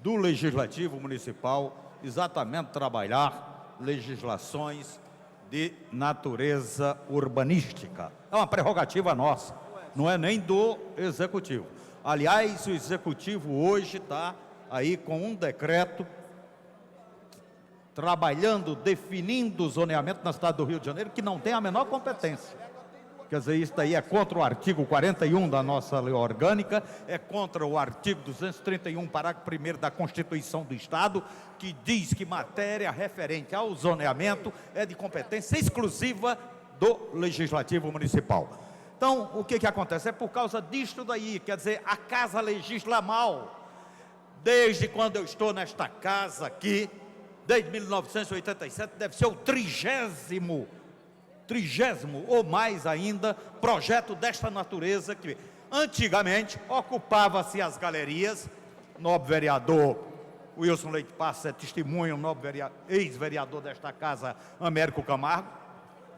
do Legislativo Municipal, exatamente trabalhar legislações de natureza urbanística. É uma prerrogativa nossa, não é nem do Executivo. Aliás, o Executivo hoje está aí com um decreto trabalhando, definindo o zoneamento na cidade do Rio de Janeiro, que não tem a menor competência. Quer dizer, isso daí é contra o artigo 41 da nossa lei orgânica, é contra o artigo 231, parágrafo 1º da Constituição do Estado, que diz que matéria referente ao zoneamento é de competência exclusiva do Legislativo Municipal. Então, o que acontece? É por causa disto daí, quer dizer, a casa legisla mal. Desde quando eu estou nesta casa aqui, desde 1987, deve ser o 30º ou mais ainda, projeto desta natureza que antigamente ocupava-se as galerias. Nobre vereador Wilson Leite Passos é testemunho, nobre ex-vereador desta casa, Américo Camargo,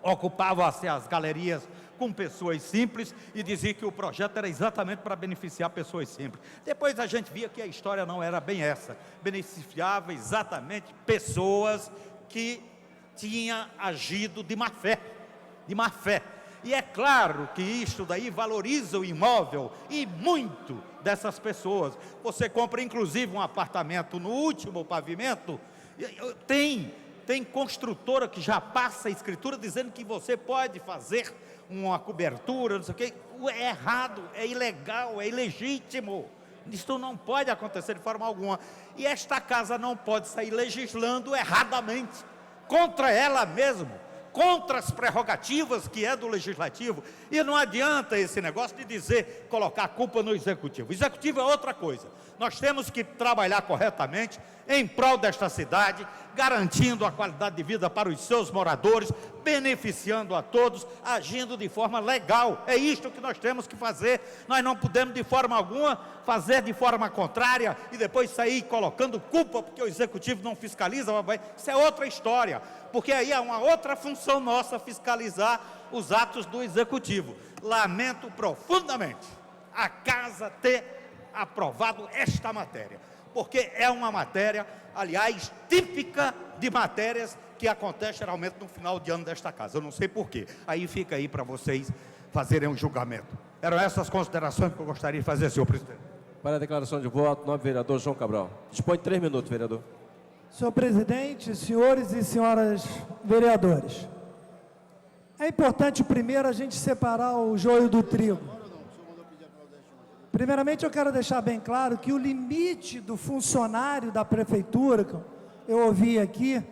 ocupava-se as galerias com pessoas simples e dizia que o projeto era exatamente para beneficiar pessoas simples. Depois a gente via que a história não era bem essa, beneficiava exatamente pessoas que tinham agido de má fé. E é claro que isto daí valoriza o imóvel e muito dessas pessoas. Você compra inclusive um apartamento no último pavimento, tem construtora que já passa a escritura dizendo que você pode fazer uma cobertura, não sei o quê. É errado, é ilegal, é ilegítimo. Isso não pode acontecer de forma alguma. E esta casa não pode sair legislando erradamente, contra ela mesma, contra as prerrogativas que é do Legislativo. E não adianta esse negócio de dizer, colocar a culpa no Executivo. O Executivo é outra coisa. Nós temos que trabalhar corretamente em prol desta cidade, garantindo a qualidade de vida para os seus moradores, beneficiando a todos, agindo de forma legal. É isto que nós temos que fazer. Nós não podemos de forma alguma fazer de forma contrária e depois sair colocando culpa porque o Executivo não fiscaliza. Isso é outra história, porque aí é uma outra função nossa fiscalizar os atos do Executivo. Lamento profundamente a casa ter aprovado esta matéria, porque é uma matéria, aliás, típica de matérias que acontece geralmente no final de ano desta casa. Eu não sei porquê. Aí fica aí para vocês fazerem um julgamento. Eram essas considerações que eu gostaria de fazer, senhor presidente. Para a declaração de voto, nobre vereador João Cabral. Dispõe 3 minutos, vereador. Senhor presidente, senhores e senhoras vereadores, É importante primeiro a gente separar o joio do trigo. Primeiramente, eu quero deixar bem claro que o limite do funcionário da prefeitura, eu ouvi aqui,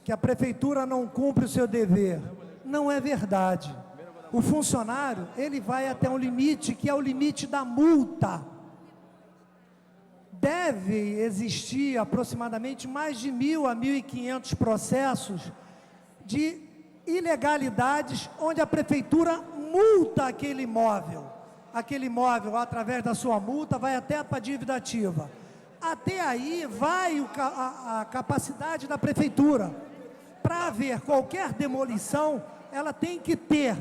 que a prefeitura não cumpre o seu dever. Não é verdade. O funcionário, ele vai até um limite, que é o limite da multa. Deve existir aproximadamente mais de 1.000 a 1.500 processos de ilegalidades, onde a prefeitura multa aquele imóvel. Aquele imóvel, através da sua multa, vai até para a dívida ativa. Até aí vai a capacidade da prefeitura. Para haver qualquer demolição, ela tem que ter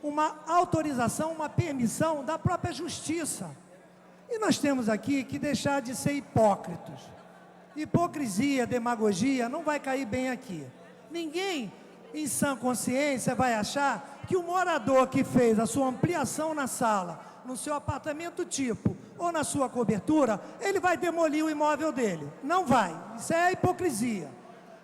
uma autorização, uma permissão da própria justiça. E nós temos aqui que deixar de ser hipócritos. Hipocrisia, demagogia, não vai cair bem aqui. Ninguém, em sã consciência, vai achar que o morador que fez a sua ampliação na sala, no seu apartamento tipo, ou na sua cobertura, ele vai demolir o imóvel dele. Não vai. Isso é hipocrisia.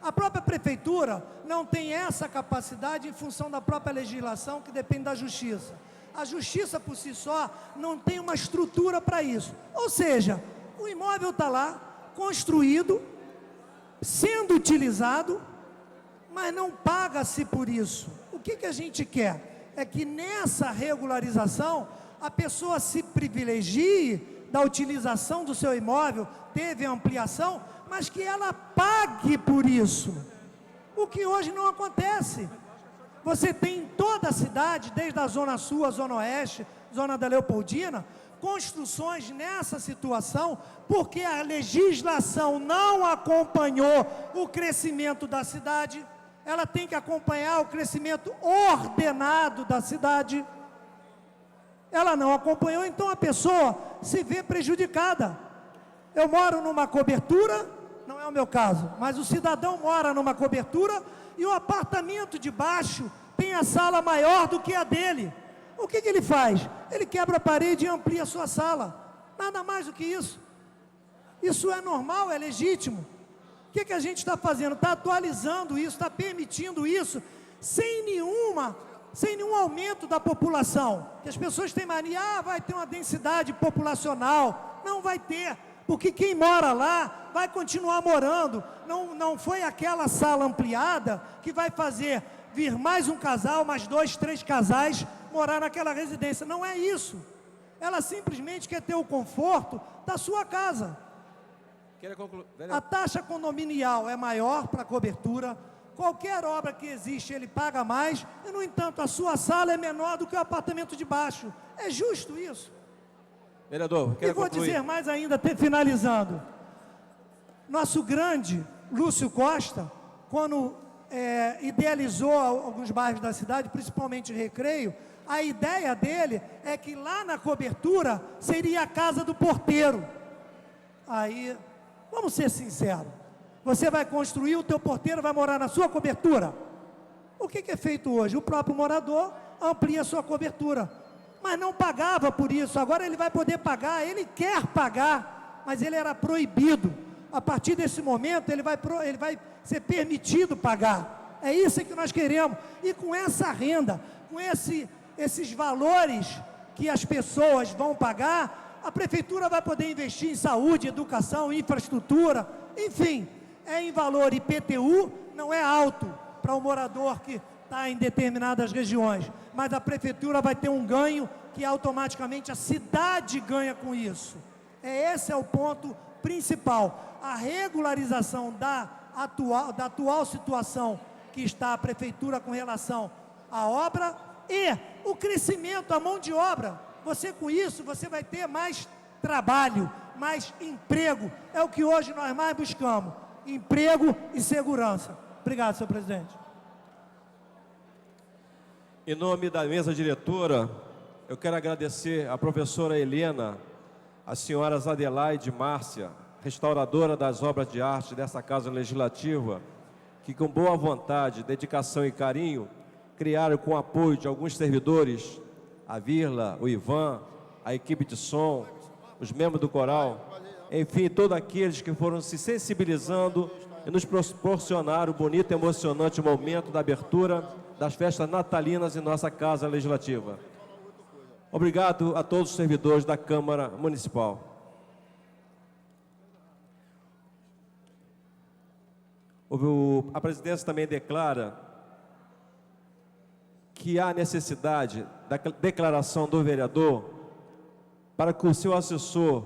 A própria prefeitura não tem essa capacidade em função da própria legislação, que depende da justiça. A justiça, por si só, não tem uma estrutura para isso. Ou seja, o imóvel está lá, construído, sendo utilizado, mas não paga-se por isso. O que a gente quer? É que nessa regularização, a pessoa se privilegie da utilização do seu imóvel, teve ampliação, mas que ela pague por isso. O que hoje não acontece. Você tem em toda a cidade, desde a Zona Sul, a Zona Oeste, Zona da Leopoldina, construções nessa situação, porque a legislação não acompanhou o crescimento da cidade. Ela tem que acompanhar o crescimento ordenado da cidade. Ela não acompanhou, então a pessoa se vê prejudicada. Eu moro numa cobertura, não é o meu caso, mas o cidadão mora numa cobertura e o apartamento de baixo tem a sala maior do que a dele. O que ele faz? Ele quebra a parede e amplia a sua sala. Nada mais do que isso. Isso é normal, é legítimo. O que a gente está fazendo? Está atualizando isso, está permitindo isso, sem nenhum aumento da população. Que as pessoas têm mania, vai ter uma densidade populacional. Não vai ter, porque quem mora lá vai continuar morando. Não foi aquela sala ampliada que vai fazer vir mais um casal, mais 2, 3 casais morar naquela residência. Não é isso. Ela simplesmente quer ter o conforto da sua casa. A taxa condominial é maior para a cobertura. Qualquer obra que existe, ele paga mais. E, no entanto, a sua sala é menor do que o apartamento de baixo. É justo isso? Vereador, e vou dizer mais ainda, finalizando. Nosso grande Lúcio Costa, quando idealizou alguns bairros da cidade, principalmente Recreio, a ideia dele é que lá na cobertura seria a casa do porteiro. Aí, vamos ser sinceros, você vai construir, o teu porteiro vai morar na sua cobertura. O que é feito hoje? O próprio morador amplia a sua cobertura, mas não pagava por isso. Agora ele vai poder pagar, ele quer pagar, mas ele era proibido. A partir desse momento ele vai ser permitido pagar. É isso que nós queremos. E com essa renda, com esses valores que as pessoas vão pagar, a prefeitura vai poder investir em saúde, educação, infraestrutura, enfim, é em valor IPTU, não é alto para o morador que está em determinadas regiões, mas a prefeitura vai ter um ganho que automaticamente a cidade ganha com isso. Esse é o ponto principal, a regularização da atual situação que está a prefeitura com relação à obra e o crescimento, a mão de obra. Você com isso, você vai ter mais trabalho, mais emprego. É o que hoje nós mais buscamos, emprego e segurança. Obrigado, senhor presidente. Em nome da mesa diretora, eu quero agradecer à professora Helena, às senhoras Adelaide e Márcia, restauradora das obras de arte dessa Casa Legislativa, que com boa vontade, dedicação e carinho, criaram com o apoio de alguns servidores, a Virla, o Ivan, a equipe de som, os membros do coral, enfim, todos aqueles que foram se sensibilizando e nos proporcionaram o bonito e emocionante momento da abertura das festas natalinas em nossa Casa Legislativa. Obrigado a todos os servidores da Câmara Municipal. A presidência também declara que há necessidade da declaração do vereador para que o seu assessor,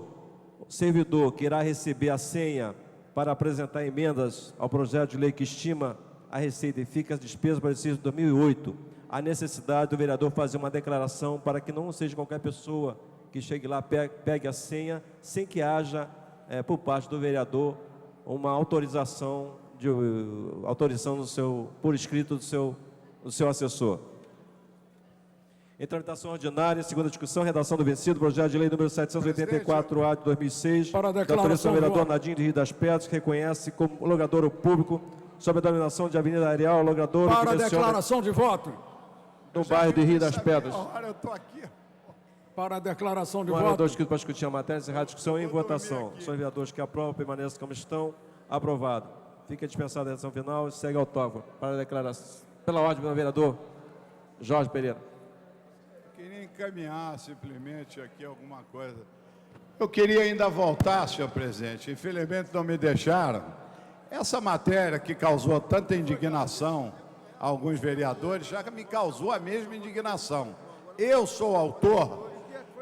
o servidor que irá receber a senha para apresentar emendas ao projeto de lei que estima a receita e fica as despesas para o exercício de 2008, a necessidade do vereador fazer uma declaração para que não seja qualquer pessoa que chegue lá, pegue a senha, sem que haja, por parte do vereador, uma autorização por escrito do seu assessor. Em tramitação ordinária, segunda discussão, redação do vencido, projeto de lei número 784-A de 2006, da autoria do vereador Nadinho de Rio das Pedras, que reconhece como logradouro público, sob a dominação de Avenida Areal, logradouro Para a declaração de voto. No bairro de Rio das Pedras. Eu estou aqui. Para a declaração de voto. voto. Vereador inscrito para discutir a matéria, encerrar a discussão em votação. São os vereadores que aprovam, permaneçam como estão. Aprovado. Fica dispensada a redação final e segue autógrafo. Para a declaração. Pela ordem do vereador Jorge Pereira. Queria encaminhar simplesmente aqui alguma coisa. Eu queria ainda voltar, senhor presidente. Infelizmente não me deixaram. Essa matéria que causou tanta indignação a alguns vereadores já me causou a mesma indignação. Eu sou autor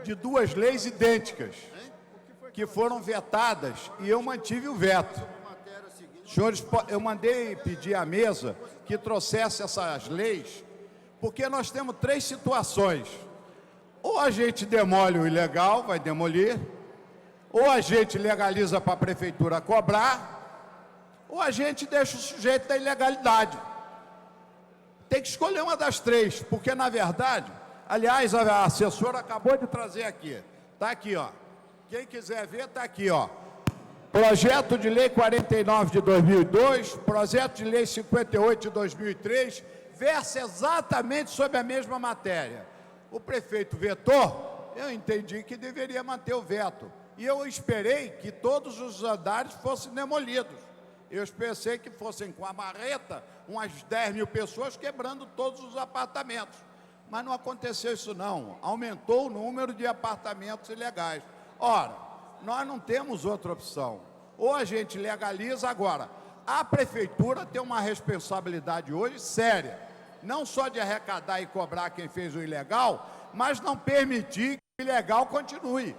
de duas leis idênticas que foram vetadas e eu mantive o veto. Senhores, eu mandei pedir à mesa que trouxesse essas leis, porque nós temos três situações. Ou a gente demole o ilegal, vai demolir, ou a gente legaliza para a prefeitura cobrar, ou a gente deixa o sujeito da ilegalidade. Tem que escolher uma das três, porque, na verdade, aliás, a assessora acabou de trazer aqui. Está aqui, ó. Quem quiser ver, está aqui, ó. Projeto de Lei 49 de 2002, Projeto de Lei 58 de 2003, versa exatamente sobre a mesma matéria. O prefeito vetou, eu entendi que deveria manter o veto. E eu esperei que todos os andares fossem demolidos. Eu pensei que fossem com a marreta, umas 10 mil pessoas quebrando todos os apartamentos. Mas não aconteceu isso não. Aumentou o número de apartamentos ilegais. Ora, nós não temos outra opção. Ou a gente legaliza agora. A prefeitura tem uma responsabilidade hoje séria. Não só de arrecadar e cobrar quem fez o ilegal, mas não permitir que o ilegal continue.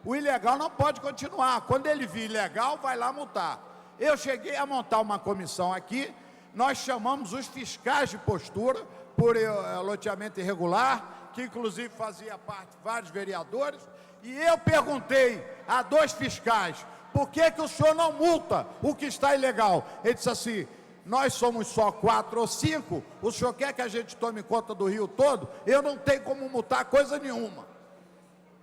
O ilegal não pode continuar. Quando ele vir ilegal, vai lá multar. Eu cheguei a montar uma comissão aqui, nós chamamos os fiscais de postura por loteamento irregular, que inclusive fazia parte de vários vereadores, e eu perguntei a dois fiscais, por que o senhor não multa o que está ilegal? Ele disse assim, nós somos só 4 ou 5, o senhor quer que a gente tome conta do Rio todo? Eu não tenho como multar coisa nenhuma.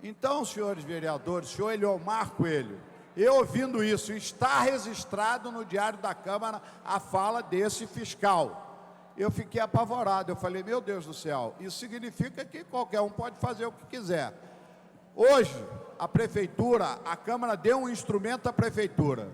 Então, senhores vereadores, senhor Eliomar Coelho, eu ouvindo isso, está registrado no Diário da Câmara a fala desse fiscal. Eu fiquei apavorado, eu falei, meu Deus do céu, isso significa que qualquer um pode fazer o que quiser. Hoje, a prefeitura, a Câmara deu um instrumento à prefeitura.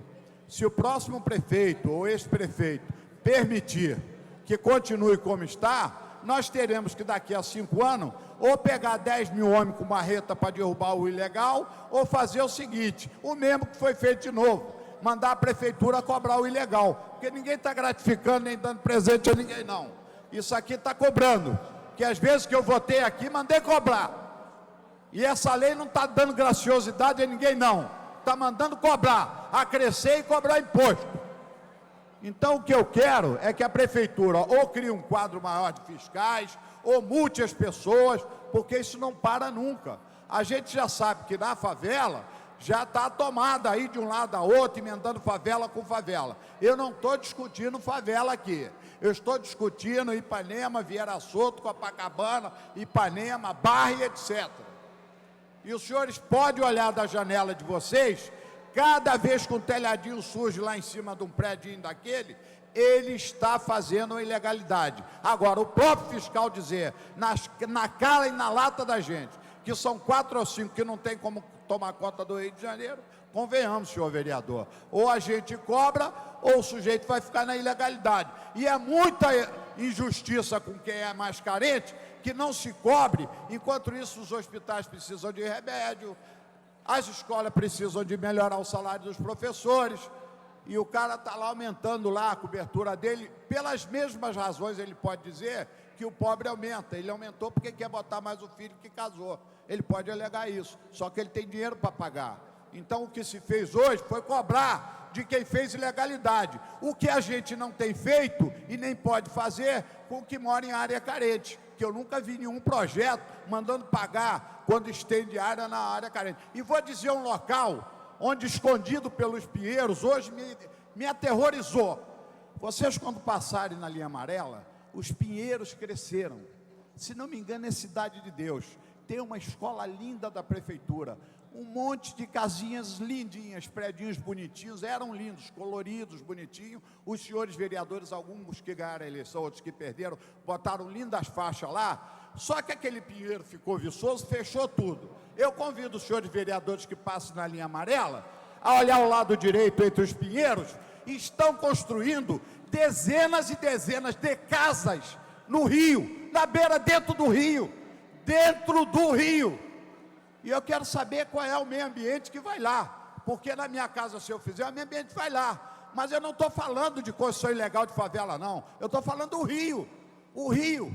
Se o próximo prefeito ou ex-prefeito permitir que continue como está, nós teremos que daqui a 5 anos, ou pegar 10 mil homens com marreta para derrubar o ilegal, ou fazer o seguinte, o mesmo que foi feito de novo, mandar a prefeitura cobrar o ilegal, porque ninguém está gratificando nem dando presente a ninguém não. Isso aqui está cobrando, que às vezes que eu votei aqui, mandei cobrar. E essa lei não está dando graciosidade a ninguém não, está mandando cobrar, acrescer e cobrar imposto. Então o que eu quero é que a prefeitura ou crie um quadro maior de fiscais, ou multe as pessoas, porque isso não para nunca. A gente já sabe que na favela já está tomada aí de um lado a outro, emendando favela com favela. Eu não estou discutindo favela aqui. Eu estou discutindo Ipanema, Vieira Soto, Copacabana, Ipanema, Barra e etc. E os senhores podem olhar da janela de vocês, cada vez que um telhadinho surge lá em cima de um prédio daquele, ele está fazendo uma ilegalidade. Agora, o próprio fiscal dizer, na cara e na lata da gente, que são 4 ou 5 que não tem como tomar conta do Rio de Janeiro, convenhamos, senhor vereador, ou a gente cobra, ou o sujeito vai ficar na ilegalidade. E é muita injustiça com quem é mais carente, que não se cobre. Enquanto isso, os hospitais precisam de remédio, as escolas precisam de melhorar o salário dos professores, e o cara está lá aumentando lá a cobertura dele. Pelas mesmas razões, ele pode dizer que o pobre aumenta. Ele aumentou porque quer botar mais o filho que casou. Ele pode alegar isso, só que ele tem dinheiro para pagar. Então, o que se fez hoje foi cobrar de quem fez ilegalidade. O que a gente não tem feito e nem pode fazer com que mora em área carente, que eu nunca vi nenhum projeto mandando pagar quando estende área na área carente. E vou dizer um local onde, escondido pelos pinheiros, hoje me aterrorizou. Vocês, quando passarem na linha amarela, os pinheiros cresceram. Se não me engano, é Cidade de Deus. Tem uma escola linda da prefeitura, um monte de casinhas lindinhas, predinhos bonitinhos, eram lindos, coloridos, bonitinhos. Os senhores vereadores, alguns que ganharam a eleição, outros que perderam, botaram lindas faixas lá. Só que aquele pinheiro ficou viçoso, fechou tudo. Eu convido os senhores vereadores que passem na linha amarela a olhar ao lado direito entre os pinheiros. Estão construindo dezenas e dezenas de casas no rio, na beira, dentro do rio. E eu quero saber qual é o meio ambiente que vai lá, porque na minha casa, se eu fizer, o meio ambiente vai lá. Mas eu não estou falando de construção ilegal de favela, não. Eu estou falando do rio, o rio.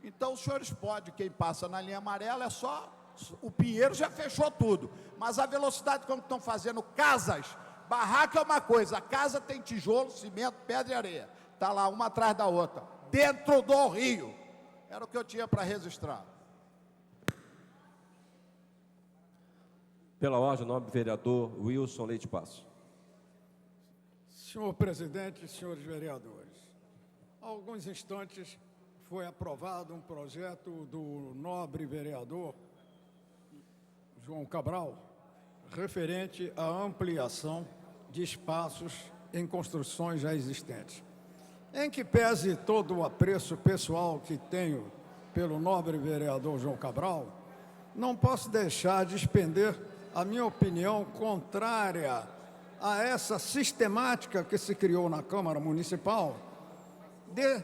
Então, os senhores podem, quem passa na linha amarela, é só... O pinheiro já fechou tudo, mas a velocidade como estão fazendo casas, barraca é uma coisa, a casa tem tijolo, cimento, pedra e areia. Está lá, uma atrás da outra, dentro do rio. Era o que eu tinha para registrar. Pela ordem, nobre vereador Wilson Leite Passo. Senhor presidente, senhores vereadores, há alguns instantes foi aprovado um projeto do nobre vereador João Cabral, referente à ampliação de espaços em construções já existentes. Em que pese todo o apreço pessoal que tenho pelo nobre vereador João Cabral, não posso deixar de expender a minha opinião contrária a essa sistemática que se criou na Câmara Municipal de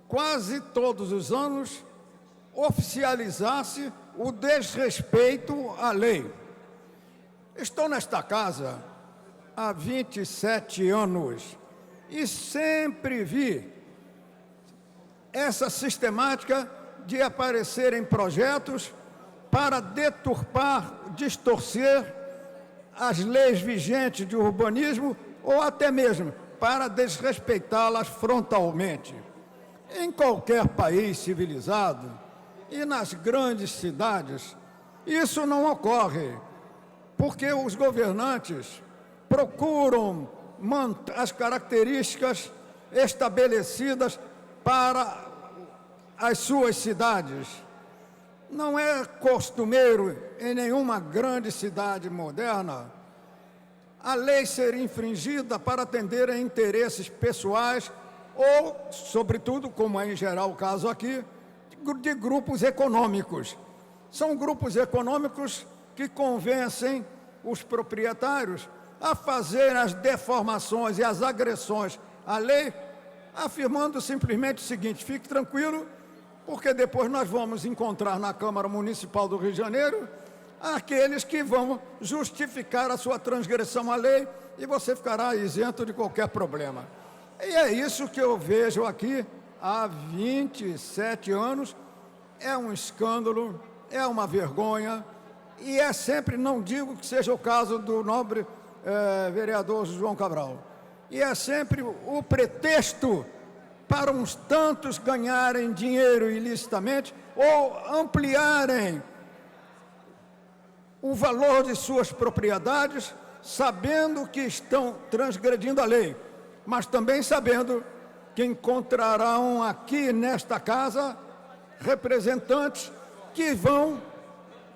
quase todos os anos oficializar-se o desrespeito à lei. Estou nesta casa há 27 anos e sempre vi essa sistemática de aparecer em projetos para deturpar, distorcer as leis vigentes de urbanismo ou até mesmo para desrespeitá-las frontalmente. Em qualquer país civilizado e nas grandes cidades, isso não ocorre, porque os governantes procuram as características estabelecidas para as suas cidades. Não é costumeiro em nenhuma grande cidade moderna a lei ser infringida para atender a interesses pessoais ou, sobretudo, como é em geral o caso aqui, de grupos econômicos. São grupos econômicos que convencem os proprietários a fazer as deformações e as agressões à lei, afirmando simplesmente o seguinte: fique tranquilo, porque depois nós vamos encontrar na Câmara Municipal do Rio de Janeiro aqueles que vão justificar a sua transgressão à lei e você ficará isento de qualquer problema. E é isso que eu vejo aqui há 27 anos. É um escândalo, é uma vergonha, e é sempre, não digo que seja o caso do nobre vereador João Cabral, e é sempre o pretexto para uns tantos ganharem dinheiro ilicitamente ou ampliarem o valor de suas propriedades, sabendo que estão transgredindo a lei, mas também sabendo que encontrarão aqui nesta casa representantes que vão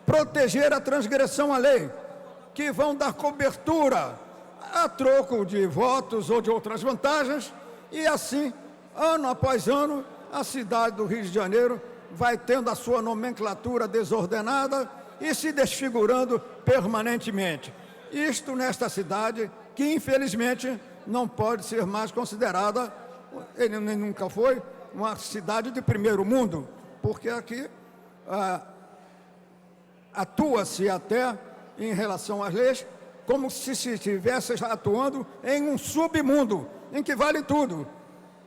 proteger a transgressão à lei, que vão dar cobertura a troco de votos ou de outras vantagens, e assim, ano após ano, a cidade do Rio de Janeiro vai tendo a sua nomenclatura desordenada e se desfigurando permanentemente. Isto nesta cidade que, infelizmente, não pode ser mais considerada ele nem nunca foi uma cidade de primeiro mundo, porque aqui atua-se até em relação às leis como se estivesse atuando em um submundo, em que vale tudo,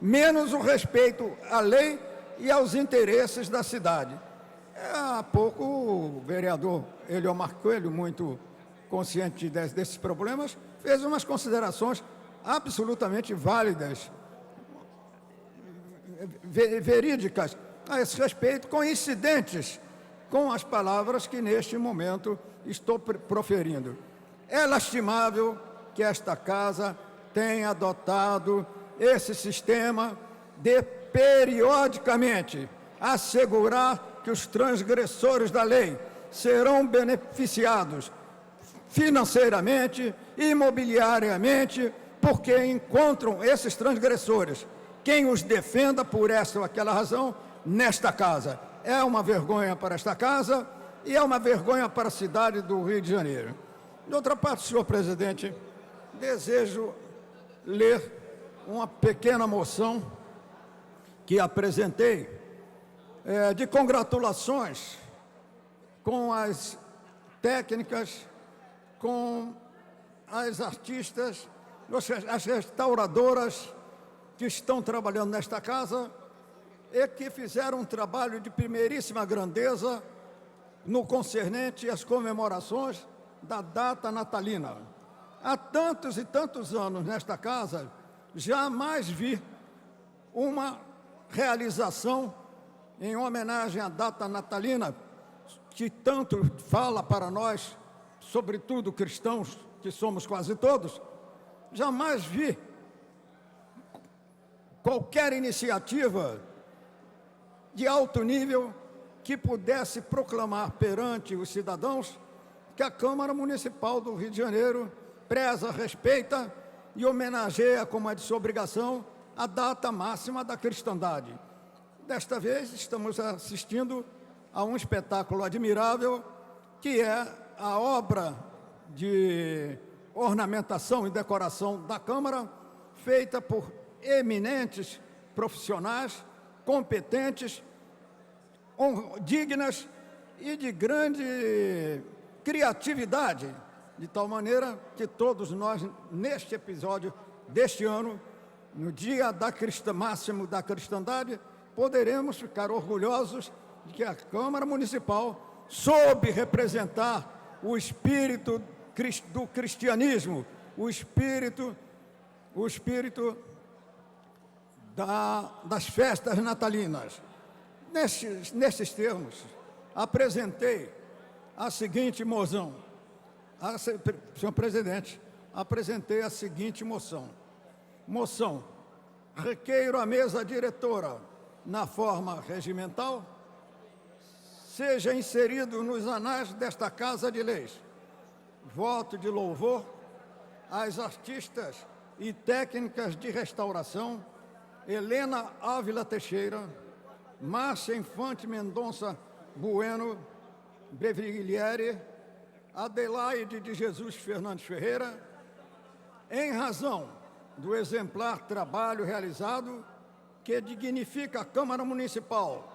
menos o respeito à lei e aos interesses da cidade. Há pouco o vereador Eliomar Coelho, muito consciente desses problemas, fez umas considerações absolutamente válidas, verídicas a esse respeito, coincidentes com as palavras que neste momento estou proferindo. É lastimável que esta casa tenha adotado esse sistema de periodicamente assegurar que os transgressores da lei serão beneficiados financeiramente, imobiliariamente, porque encontram esses transgressores quem os defenda por esta ou aquela razão nesta casa. É uma vergonha para esta casa e é uma vergonha para a cidade do Rio de Janeiro. De outra parte, senhor presidente, desejo ler uma pequena moção que apresentei de congratulações com as técnicas, com as artistas, as restauradoras que estão trabalhando nesta casa e que fizeram um trabalho de primeiríssima grandeza no concernente às comemorações da data natalina. Há tantos e tantos anos nesta casa, jamais vi uma realização em homenagem à data natalina, que tanto fala para nós, sobretudo cristãos, que somos quase todos. Jamais vi qualquer iniciativa de alto nível que pudesse proclamar perante os cidadãos que a Câmara Municipal do Rio de Janeiro preza, respeita e homenageia, como é de sua obrigação, a data máxima da cristandade. Desta vez, estamos assistindo a um espetáculo admirável, que é a obra de ornamentação e decoração da Câmara, feita por eminentes profissionais, competentes, dignas e de grande criatividade, de tal maneira que todos nós, neste episódio deste ano, no dia máximo da cristandade, poderemos ficar orgulhosos de que a Câmara Municipal soube representar o espírito do cristianismo, o espírito das festas natalinas. Nesses termos, apresentei a seguinte moção. Senhor presidente, apresentei a seguinte moção. Moção: requeiro à mesa diretora, na forma regimental, seja inserido nos anais desta Casa de Leis voto de louvor às artistas e técnicas de restauração Helena Ávila Teixeira, Márcia Infante Mendonça Bueno Breviglieri, Adelaide de Jesus Fernandes Ferreira, em razão do exemplar trabalho realizado que dignifica a Câmara Municipal,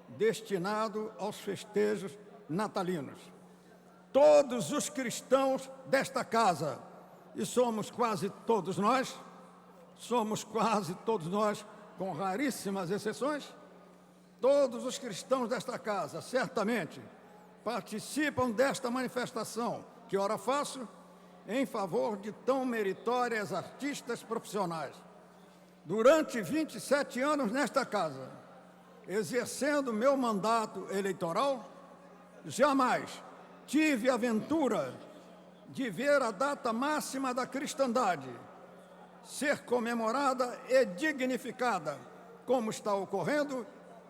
destinado aos festejos natalinos. Todos os cristãos desta casa, e somos quase todos nós, com raríssimas exceções, todos os cristãos desta casa, certamente, participam desta manifestação, que ora faço, em favor de tão meritórias artistas profissionais. Durante 27 anos nesta casa, exercendo meu mandato eleitoral, jamais tive a ventura de ver a data máxima da cristandade ser comemorada e dignificada, como está ocorrendo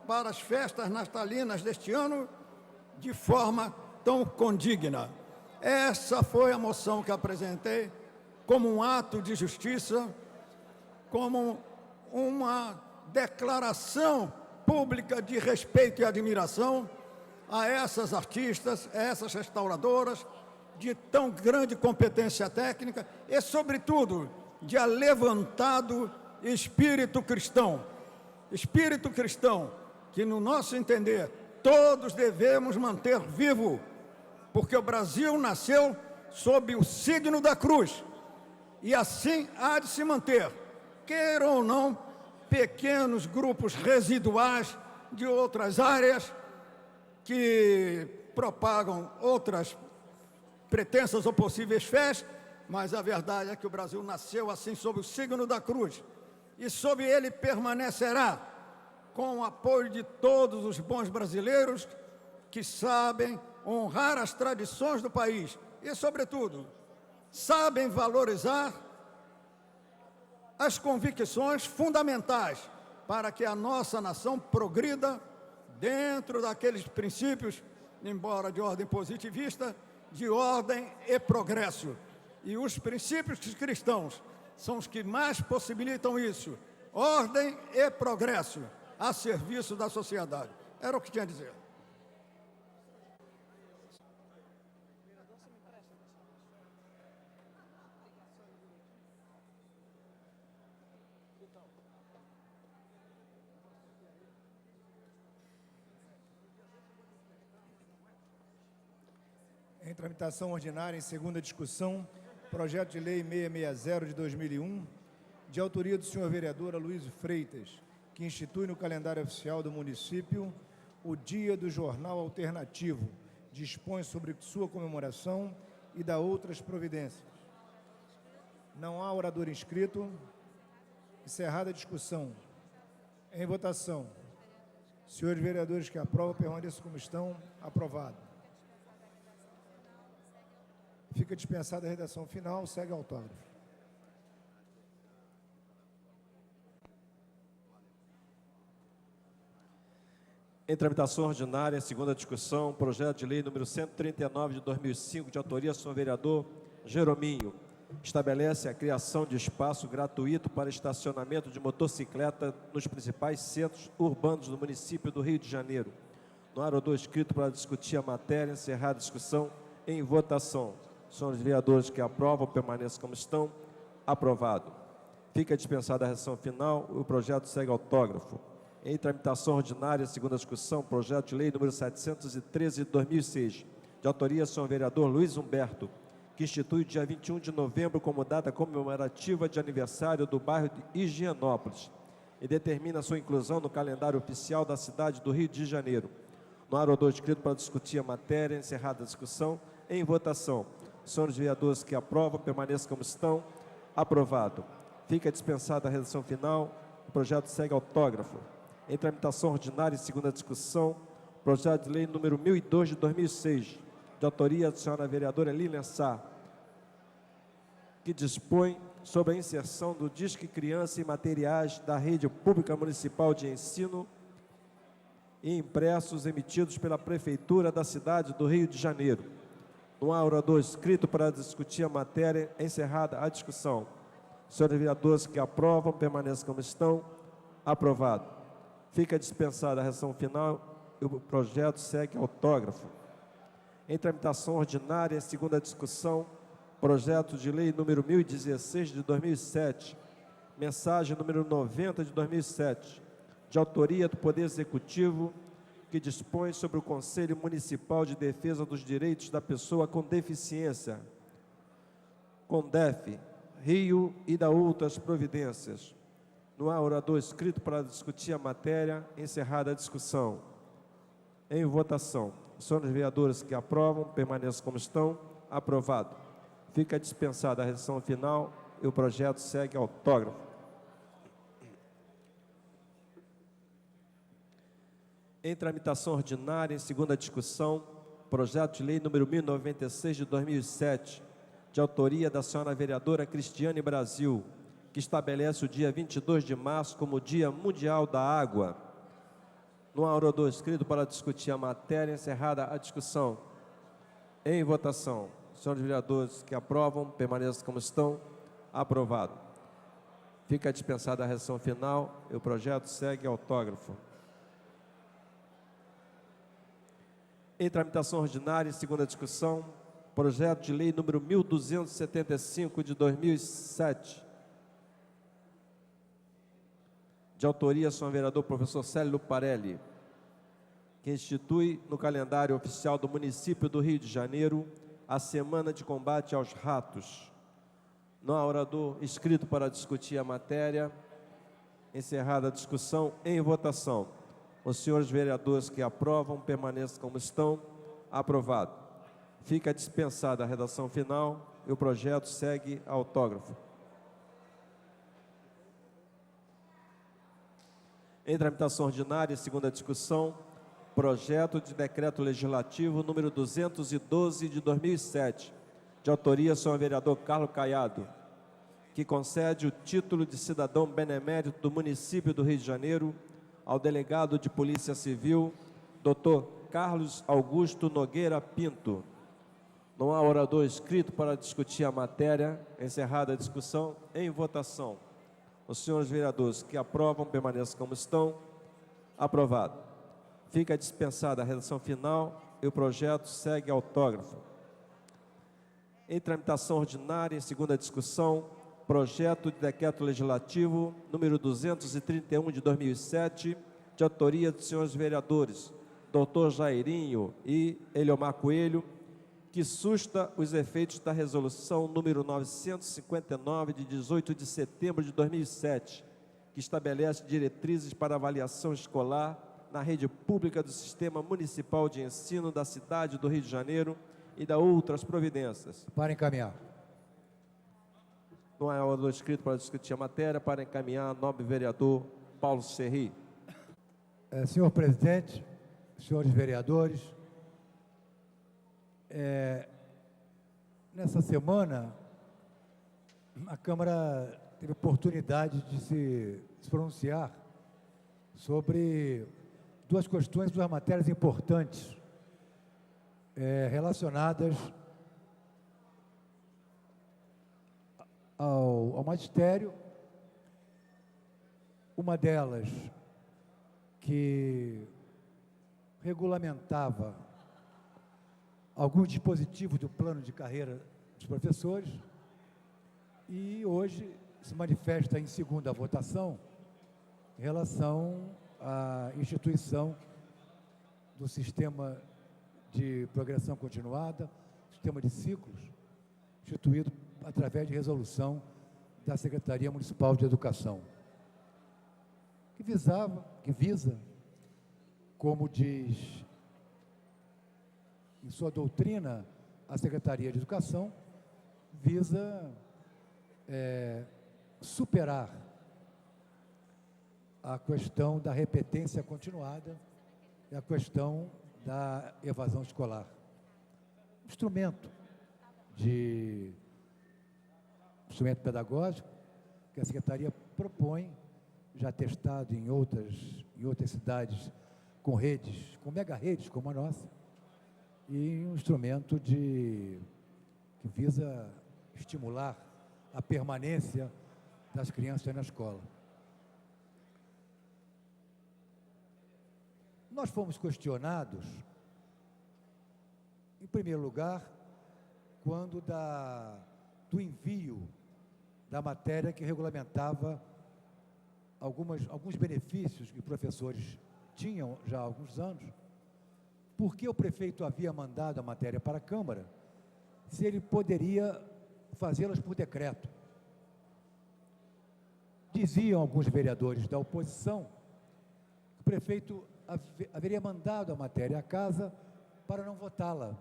para as festas natalinas deste ano, de forma tão condigna. Essa foi a moção que apresentei como um ato de justiça, como uma declaração pública de respeito e admiração a essas artistas, a essas restauradoras, de tão grande competência técnica e, sobretudo, de alevantado espírito cristão. Espírito cristão que, no nosso entender, todos devemos manter vivo, porque o Brasil nasceu sob o signo da cruz, e assim há de se manter, queiram ou não, pequenos grupos residuais de outras áreas que propagam outras pretensas ou possíveis fés, mas a verdade é que o Brasil nasceu assim sob o signo da cruz, e sob ele permanecerá, com o apoio de todos os bons brasileiros que sabem honrar as tradições do país e, sobretudo, sabem valorizar as convicções fundamentais para que a nossa nação progrida dentro daqueles princípios, embora de ordem positivista, de ordem e progresso. E os princípios cristãos são os que mais possibilitam isso, ordem e progresso, a serviço da sociedade. Era o que tinha a dizer. Em tramitação ordinária, em segunda discussão, projeto de lei 660 de 2001, de autoria do senhor vereador Aloysio Freitas, que institui no calendário oficial do município o Dia do Jornal Alternativo, dispõe sobre sua comemoração e dá outras providências. Não há orador inscrito. Encerrada a discussão. Em votação. Senhores vereadores que aprovam, permaneçam como estão. Aprovado. Fica dispensada a redação final. Segue o autógrafo. Em tramitação ordinária, segunda discussão, projeto de lei número 139 de 2005, de autoria do senhor vereador Jerominho, estabelece a criação de espaço gratuito para estacionamento de motocicleta nos principais centros urbanos do município do Rio de Janeiro. No orador escrito para discutir a matéria, encerrada a discussão, em votação. Senhores vereadores que aprovam, permaneçam como estão. Aprovado. Fica dispensada a redação final, o projeto segue autógrafo. Em tramitação ordinária, segunda discussão, projeto de lei número 713 de 2006, de autoria do senhor vereador Luiz Humberto, que institui o dia 21 de novembro como data comemorativa de aniversário do bairro de Higienópolis e determina sua inclusão no calendário oficial da cidade do Rio de Janeiro. No orador escrito para discutir a matéria, encerrada a discussão, em votação. Senhores vereadores que aprovam, permaneçam como estão. Aprovado. Fica dispensada a redação final, o projeto segue autógrafo. Em tramitação ordinária e segunda discussão, projeto de lei número 1002 de 2006, de autoria da senhora vereadora Lilian Sá, que dispõe sobre a inserção do Disque Criança em materiais da rede pública municipal de ensino e impressos emitidos pela Prefeitura da cidade do Rio de Janeiro. Não há orador escrito para discutir a matéria, encerrada a discussão. Senhores vereadores que aprovam, permaneçam como estão. Aprovado. Fica dispensada a redação final e o projeto segue autógrafo. Em tramitação ordinária, segunda discussão, projeto de lei número 1016 de 2007, mensagem número 90 de 2007, de autoria do Poder Executivo, que dispõe sobre o Conselho Municipal de Defesa dos Direitos da Pessoa com Deficiência, CONDEF, Rio, e da outras providências. Não há orador escrito para discutir a matéria, encerrada a discussão. Em votação. Senhores vereadores que aprovam, permaneçam como estão. Aprovado. Fica dispensada a redação final e o projeto segue autógrafo. Em tramitação ordinária, em segunda discussão, projeto de lei número 1096 de 2007, de autoria da senhora vereadora Cristiane Brasil, que estabelece o dia 22 de março como Dia Mundial da Água. Não há orador escrito para discutir a matéria, encerrada a discussão. Em votação. Senhores vereadores que aprovam, permaneçam como estão. Aprovado. Fica dispensada a redação final e o projeto segue autógrafo. Em tramitação ordinária, em segunda discussão, projeto de lei número 1275 de 2007, de autoria, senhor vereador professor Célio Luparelli, que institui no calendário oficial do município do Rio de Janeiro a Semana de Combate aos Ratos. Não há orador inscrito para discutir a matéria. Encerrada a discussão, em votação. Os senhores vereadores que aprovam, permaneçam como estão. Aprovado. Fica dispensada a redação final e o projeto segue a autógrafo. Em tramitação ordinária, segunda discussão, projeto de decreto legislativo número 212 de 2007, de autoria, senhor vereador Carlos Caiado, que concede o título de cidadão benemérito do município do Rio de Janeiro ao delegado de Polícia Civil, doutor Carlos Augusto Nogueira Pinto. Não há orador inscrito para discutir a matéria. Encerrada a discussão, em votação. Os senhores vereadores que aprovam, permaneçam como estão. Aprovado. Fica dispensada a redação final e o projeto segue autógrafo. Em tramitação ordinária, em segunda discussão, projeto de decreto legislativo número 231 de 2007, de autoria dos senhores vereadores doutor Jairinho e Eliomar Coelho, que susta os efeitos da resolução número 959 de 18 de setembro de 2007, que estabelece diretrizes para avaliação escolar na rede pública do Sistema Municipal de Ensino da cidade do Rio de Janeiro e da outras providências. Para encaminhar. Não há orador inscrito para discutir a matéria. Para encaminhar, nobre vereador Paulo Serri. Senhor presidente, senhores vereadores, nessa semana, a Câmara teve oportunidade de se pronunciar sobre duas questões, duas matérias importantes relacionadas ao magistério. Uma delas que regulamentava alguns dispositivos do plano de carreira dos professores e hoje se manifesta em segunda votação em relação à instituição do sistema de progressão continuada, sistema de ciclos, instituído através de resolução da Secretaria Municipal de Educação, que visa, como diz em sua doutrina a Secretaria de Educação, visa superar a questão da repetência continuada e a questão da evasão escolar. Instrumento pedagógico que a Secretaria propõe, já testado em outras cidades com redes, com mega-redes como a nossa, e um instrumento que visa estimular a permanência das crianças na escola. Nós fomos questionados, em primeiro lugar, quando do envio da matéria que regulamentava alguns benefícios que professores tinham já há alguns anos, porque o prefeito havia mandado a matéria para a Câmara, se ele poderia fazê-las por decreto. Diziam alguns vereadores da oposição que o prefeito haveria mandado a matéria à casa para não votá-la,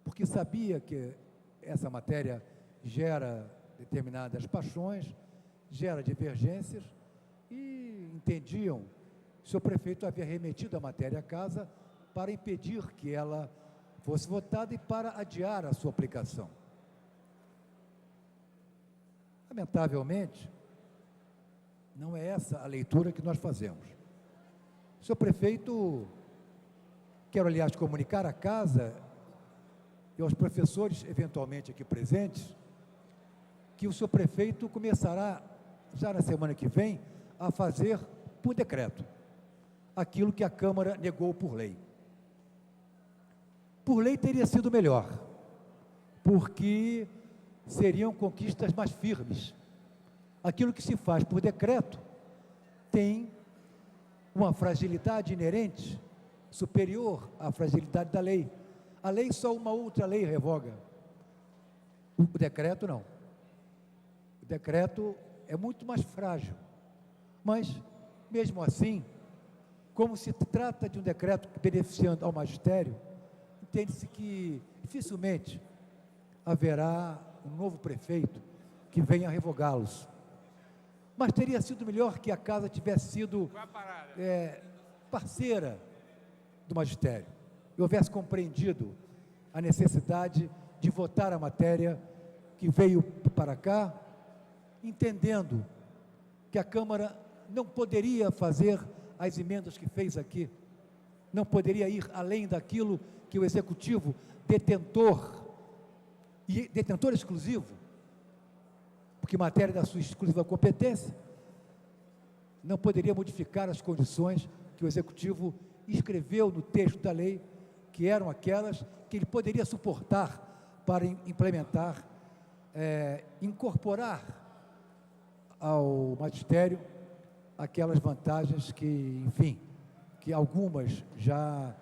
porque sabia que essa matéria gera determinadas paixões, gera divergências, e entendiam que o prefeito havia remetido a matéria à casa para impedir que ela fosse votada e para adiar a sua aplicação. Lamentavelmente, não é essa a leitura que nós fazemos. Senhor prefeito, quero, aliás, comunicar à casa e aos professores, eventualmente aqui presentes, que o senhor prefeito começará, já na semana que vem, a fazer por decreto aquilo que a Câmara negou por lei. Por lei teria sido melhor, porque seriam conquistas mais firmes. Aquilo que se faz por decreto tem uma fragilidade inerente superior à fragilidade da lei. A lei só uma outra lei revoga. O decreto não. O decreto é muito mais frágil. Mas, mesmo assim, como se trata de um decreto beneficiando ao magistério, entende-se que dificilmente haverá um novo prefeito que venha revogá-los. Mas teria sido melhor que a casa tivesse sido parceira do magistério e houvesse compreendido a necessidade de votar a matéria que veio para cá, entendendo que a Câmara não poderia fazer as emendas que fez aqui, não poderia ir além daquilo que o Executivo, detentor exclusivo, porque matéria da sua exclusiva competência, não poderia modificar as condições que o Executivo escreveu no texto da lei, que eram aquelas que ele poderia suportar para implementar, incorporar ao magistério aquelas vantagens que, enfim, que algumas já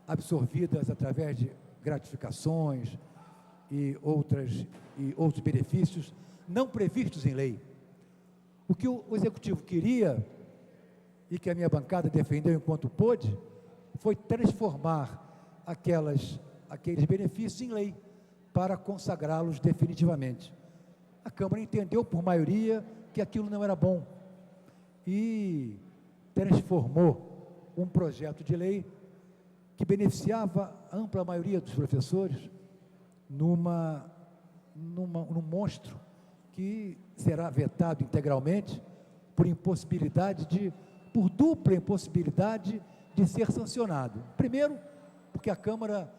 absorvidas através de gratificações e outros benefícios não previstos em lei. O que o Executivo queria, e que a minha bancada defendeu enquanto pôde, foi transformar aqueles benefícios em lei, para consagrá-los definitivamente. A Câmara entendeu, por maioria, que aquilo não era bom, e transformou um projeto de lei que beneficiava a ampla maioria dos professores num monstro que será vetado integralmente por dupla impossibilidade de ser sancionado. Primeiro, porque a Câmara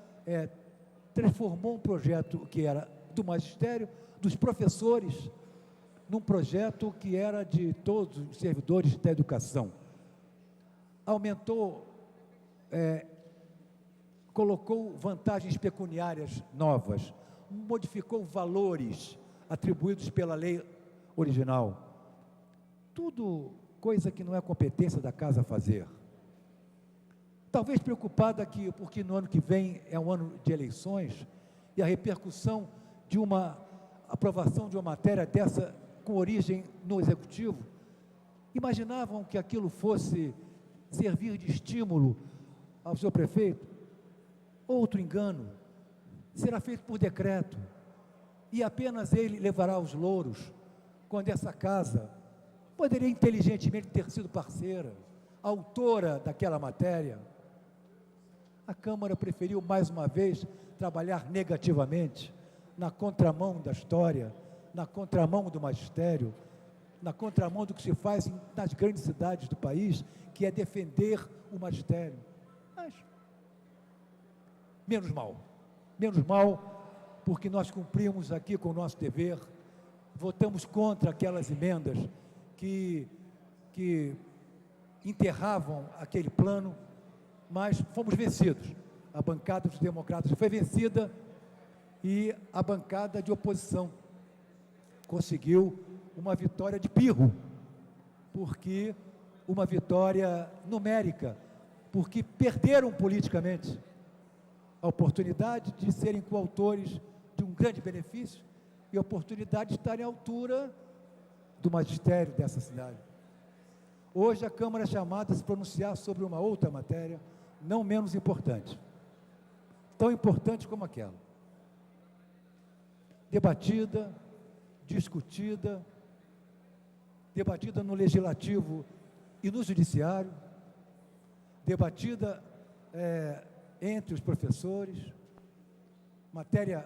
transformou um projeto que era do magistério, dos professores, num projeto que era de todos os servidores da educação. Aumentou, colocou vantagens pecuniárias novas, modificou valores atribuídos pela lei original. Tudo coisa que não é competência da casa fazer. Talvez preocupada porque no ano que vem é um ano de eleições e a repercussão de uma aprovação de uma matéria dessa com origem no Executivo, imaginavam que aquilo fosse servir de estímulo ao seu prefeito. Outro engano, será feito por decreto e apenas ele levará os louros, quando essa casa poderia inteligentemente ter sido parceira, autora daquela matéria. A Câmara preferiu mais uma vez trabalhar negativamente, na contramão da história, na contramão do magistério, na contramão do que se faz nas grandes cidades do país, que é defender o magistério. Mas, menos mal, porque nós cumprimos aqui com o nosso dever, votamos contra aquelas emendas que enterravam aquele plano, mas fomos vencidos. A bancada dos democratas foi vencida e a bancada de oposição conseguiu uma vitória de pirro, porque uma vitória numérica, porque perderam politicamente a oportunidade de serem coautores de um grande benefício e a oportunidade de estarem à altura do magistério dessa cidade. Hoje a Câmara é chamada a se pronunciar sobre uma outra matéria, não menos importante, tão importante como aquela. Debatida, discutida, debatida no Legislativo e no Judiciário, debatida entre os professores, matéria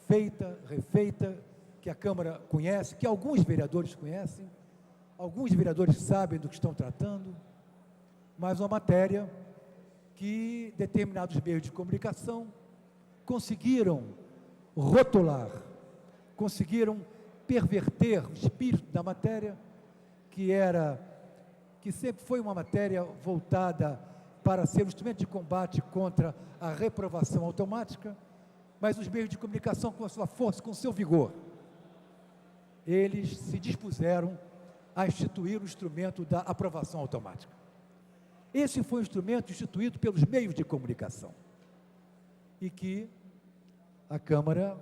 feita, refeita, que a Câmara conhece, que alguns vereadores conhecem, alguns vereadores sabem do que estão tratando, mas uma matéria que determinados meios de comunicação conseguiram rotular, conseguiram perverter o espírito da matéria, que sempre foi uma matéria voltada para ser um instrumento de combate contra a reprovação automática, mas os meios de comunicação, com a sua força, com o seu vigor, eles se dispuseram a instituir o instrumento da aprovação automática. Esse foi um instrumento instituído pelos meios de comunicação e que a Câmara,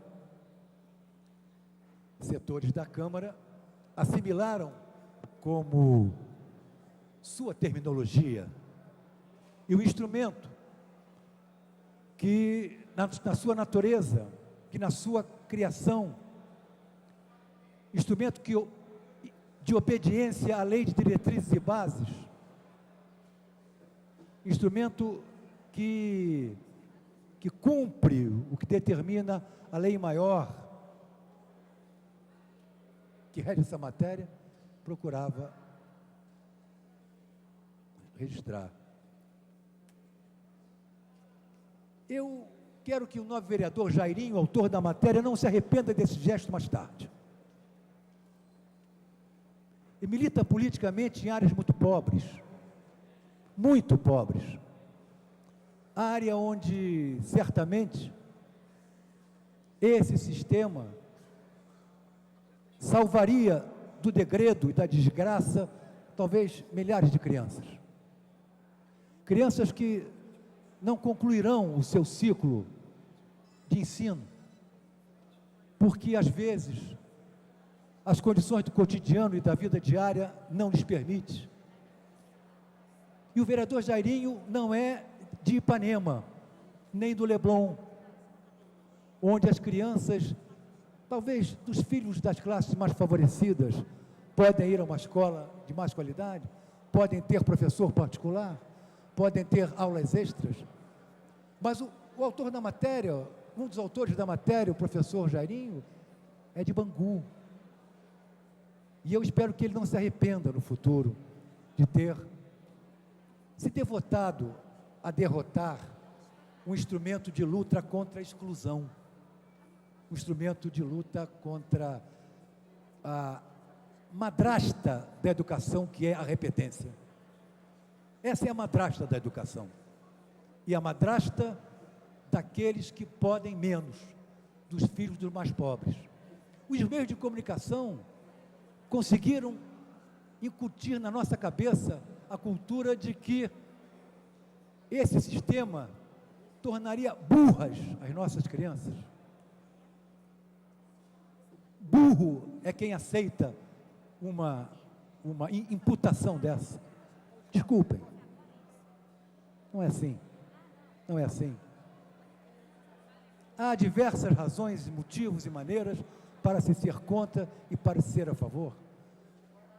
setores da Câmara, assimilaram como sua terminologia e o instrumento que, na sua natureza, que na sua criação, instrumento de obediência à lei de diretrizes e bases, instrumento que cumpre o que determina a lei maior que rege essa matéria, procurava registrar. Eu quero que o novo vereador Jairinho, autor da matéria, não se arrependa desse gesto mais tarde. E milita politicamente em áreas muito pobres, área onde, certamente, esse sistema salvaria do degredo e da desgraça, talvez, milhares de crianças. Crianças que não concluirão o seu ciclo de ensino, porque, às vezes, as condições do cotidiano e da vida diária não lhes permitem. E o vereador Jairinho não é de Ipanema, nem do Leblon, onde as crianças, talvez dos filhos das classes mais favorecidas, podem ir a uma escola de mais qualidade, podem ter professor particular, podem ter aulas extras. Mas o autor da matéria, um dos autores da matéria, o professor Jairinho, é de Bangu. E eu espero que ele não se arrependa no futuro de se ter votado a derrotar um instrumento de luta contra a exclusão, um instrumento de luta contra a madrasta da educação, que é a repetência. Essa é a madrasta da educação. E a madrasta daqueles que podem menos, dos filhos dos mais pobres. Os meios de comunicação conseguiram incutir na nossa cabeça a cultura de que esse sistema tornaria burras as nossas crianças. Burro é quem aceita uma imputação dessa. Desculpem, não é assim, não é assim. Há diversas razões, motivos e maneiras para se ser contra e para se ser a favor.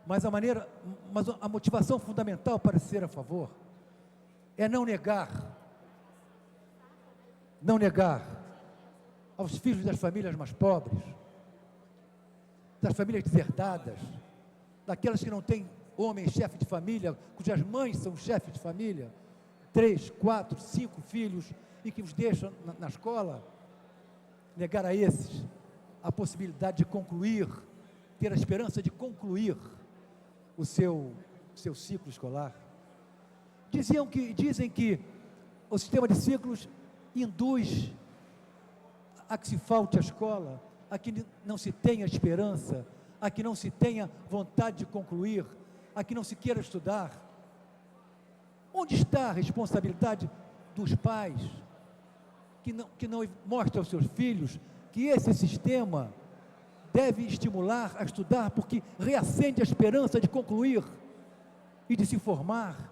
Mas a motivação fundamental para ser a favor é não negar aos filhos das famílias mais pobres, das famílias deserdadas, daquelas que não têm homem chefe de família, cujas mães são chefes de família, 3, 4, 5 filhos e que os deixam na escola, negar a esses a possibilidade de concluir, ter a esperança de concluir o seu ciclo escolar. Dizem que o sistema de ciclos induz a que se falte a escola, a que não se tenha esperança, a que não se tenha vontade de concluir, a que não se queira estudar. Onde está a responsabilidade dos pais que não mostram aos seus filhos que esse sistema deve estimular a estudar, porque reacende a esperança de concluir e de se formar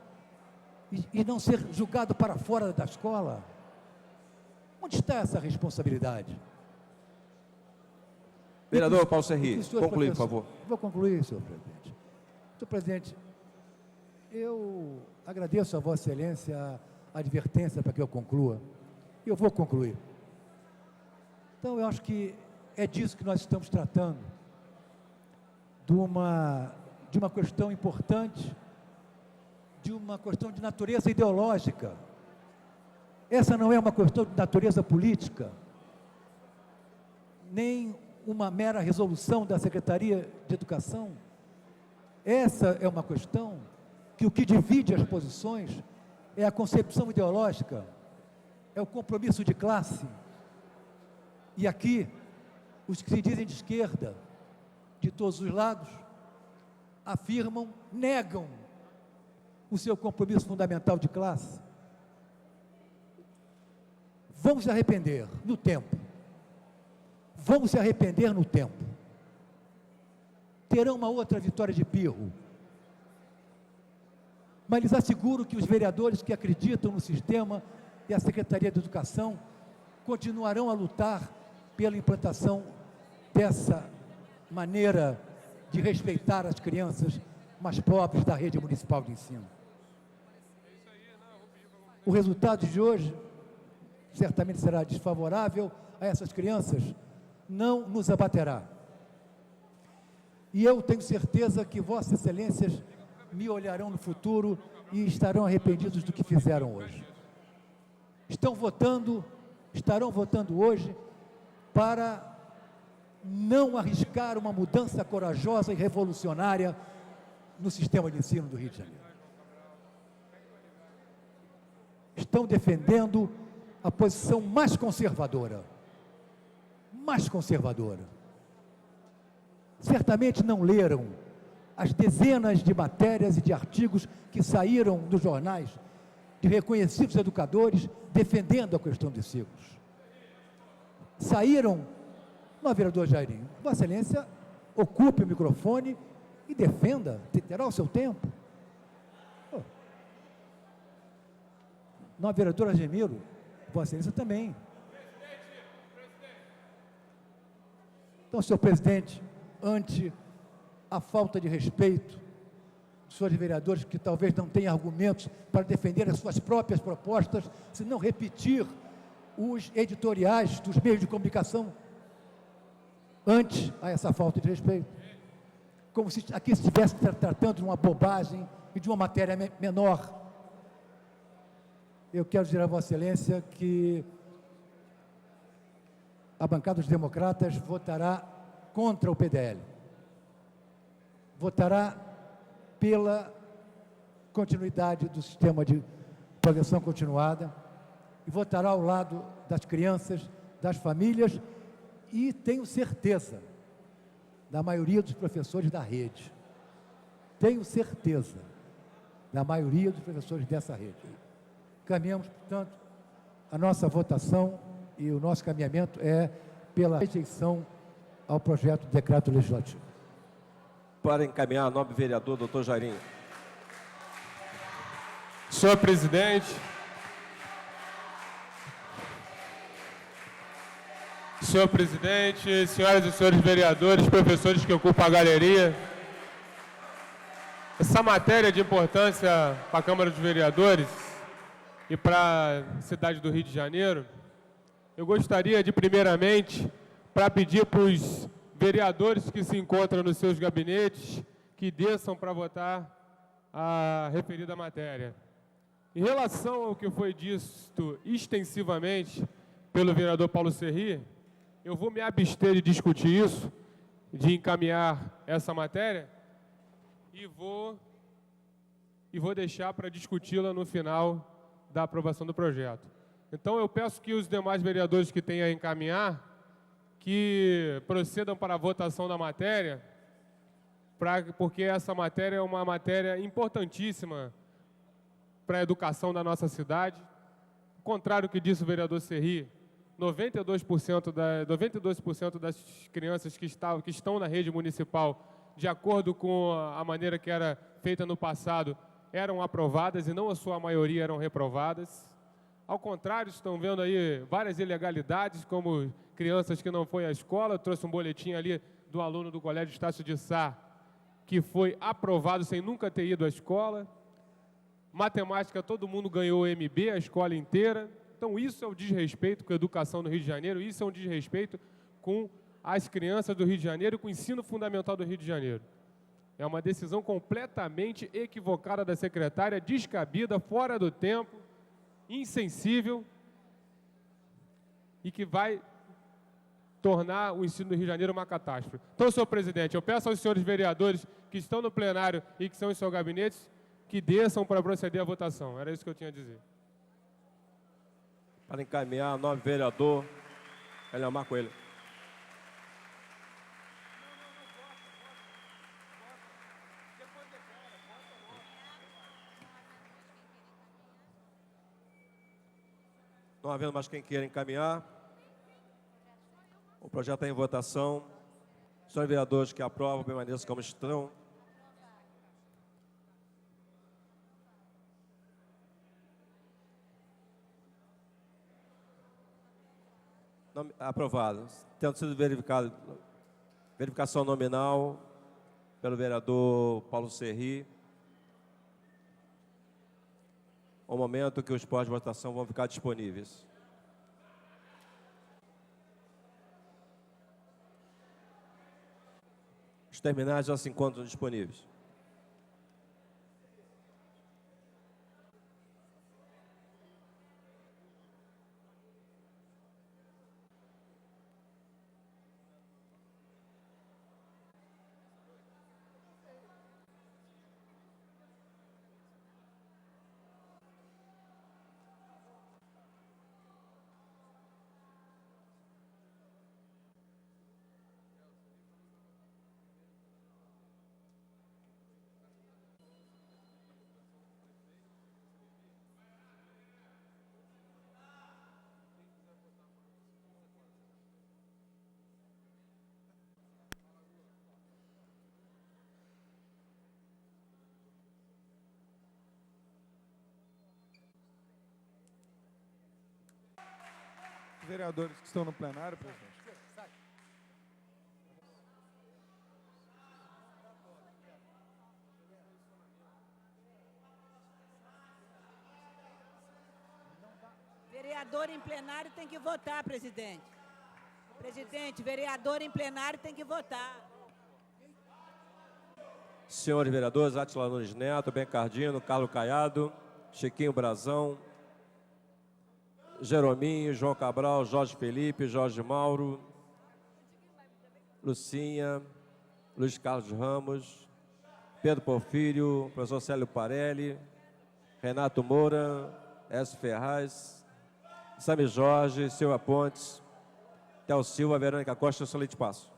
e não ser julgado para fora da escola? Onde está essa responsabilidade? Vereador Paulo Serri, conclui, por favor. Vou concluir, senhor presidente. Senhor presidente, eu agradeço a Vossa Excelência a advertência para que eu conclua. Eu vou concluir. Então, eu acho que é disso que nós estamos tratando, de uma questão importante, de uma questão de natureza ideológica. Essa não é uma questão de natureza política, nem uma mera resolução da Secretaria de Educação. Essa é uma questão que o que divide as posições é a concepção ideológica, é o compromisso de classe. E aqui, os que se dizem de esquerda, de todos os lados, afirmam, negam o seu compromisso fundamental de classe, vão se arrepender no tempo. Vão se arrepender no tempo. Terão uma outra vitória de pirro. Mas lhes asseguro que os vereadores que acreditam no sistema e a Secretaria de Educação continuarão a lutar pela implantação dessa maneira de respeitar as crianças mais pobres da rede municipal de ensino. O resultado de hoje certamente será desfavorável a essas crianças, não nos abaterá. E eu tenho certeza que Vossas Excelências me olharão no futuro e estarão arrependidos do que fizeram hoje. Estarão votando hoje para não arriscar uma mudança corajosa e revolucionária no sistema de ensino do Rio de Janeiro. Estão defendendo a posição mais conservadora. Mais conservadora. Certamente não leram as dezenas de matérias e de artigos que saíram dos jornais de reconhecidos educadores defendendo a questão dos ciclos. Saíram, não, vereador Jairinho, Vossa Excelência ocupe o microfone e defenda, terá o seu tempo. Não, vereador Agemiro, Vossa Excelência também. Então, senhor presidente, ante a falta de respeito dos senhores vereadores que talvez não tenham argumentos para defender as suas próprias propostas, se não repetir os editoriais dos meios de comunicação ante a essa falta de respeito, como se aqui estivesse tratando de uma bobagem e de uma matéria menor. Eu quero dizer a Vossa Excelência que a bancada dos democratas votará contra o PDL. Votará pela continuidade do sistema de progressão continuada e votará ao lado das crianças, das famílias e tenho certeza da maioria dos professores da rede. Tenho certeza da maioria dos professores dessa rede. Caminhamos, portanto, a nossa votação e o nosso caminhamento é pela rejeição ao projeto de decreto legislativo. Para encaminhar, nobre vereador, doutor Jairinho. Senhor presidente, senhoras e senhores vereadores, professores que ocupam a galeria, essa matéria de importância para a Câmara dos Vereadores e para a cidade do Rio de Janeiro, eu gostaria de, primeiramente, para pedir para os vereadores que se encontram nos seus gabinetes, que desçam para votar a referida matéria. Em relação ao que foi dito extensivamente pelo vereador Paulo Serri, eu vou me abster de discutir isso, de encaminhar essa matéria, e vou deixar para discuti-la no final da aprovação do projeto. Então, eu peço que os demais vereadores que tenham a encaminhar, que procedam para a votação da matéria, porque essa matéria é uma matéria importantíssima para a educação da nossa cidade. Ao contrário do que disse o vereador Serri, 92% das crianças que estão na rede municipal, de acordo com a maneira que era feita no passado, eram aprovadas e não a sua maioria eram reprovadas. Ao contrário, estão vendo aí várias ilegalidades, como crianças que não foram à escola. Eu trouxe um boletim ali do aluno do Colégio Estácio de Sá, que foi aprovado sem nunca ter ido à escola. Matemática, todo mundo ganhou o MB, a escola inteira. Então, isso é o desrespeito com a educação no Rio de Janeiro, isso é um desrespeito com as crianças do Rio de Janeiro e com o ensino fundamental do Rio de Janeiro. É uma decisão completamente equivocada da secretária, descabida, fora do tempo, insensível e que vai tornar o ensino do Rio de Janeiro uma catástrofe. Então, senhor presidente, eu peço aos senhores vereadores que estão no plenário e que são em seus gabinetes que desçam para proceder à votação. Era isso que eu tinha a dizer. Para encaminhar, nobre vereador Eliomar Coelho. Não havendo mais quem queira encaminhar, o projeto está em votação. Senhores vereadores que aprovam, permaneçam como estão. Aprovado. Tendo sido verificação nominal pelo vereador Paulo Serri. Ao momento que os pós-votação vão ficar disponíveis. Os terminais já se encontram disponíveis. Vereadores que estão no plenário, presidente. Vereador em plenário tem que votar, presidente. Presidente, vereador em plenário tem que votar. Senhores vereadores, Átila Nunes Neto, Ben Cardino, Carlos Caiado, Chiquinho Brazão, Jerominho, João Cabral, Jorge Felipe, Jorge Mauro, Lucinha, Luiz Carlos Ramos, Pedro Porfírio, professor Célio Parelli, Renato Moura, Écio Ferraz, Sami Jorge, Silva Pontes, Théo Silva, Verônica Costa e Solite Passo.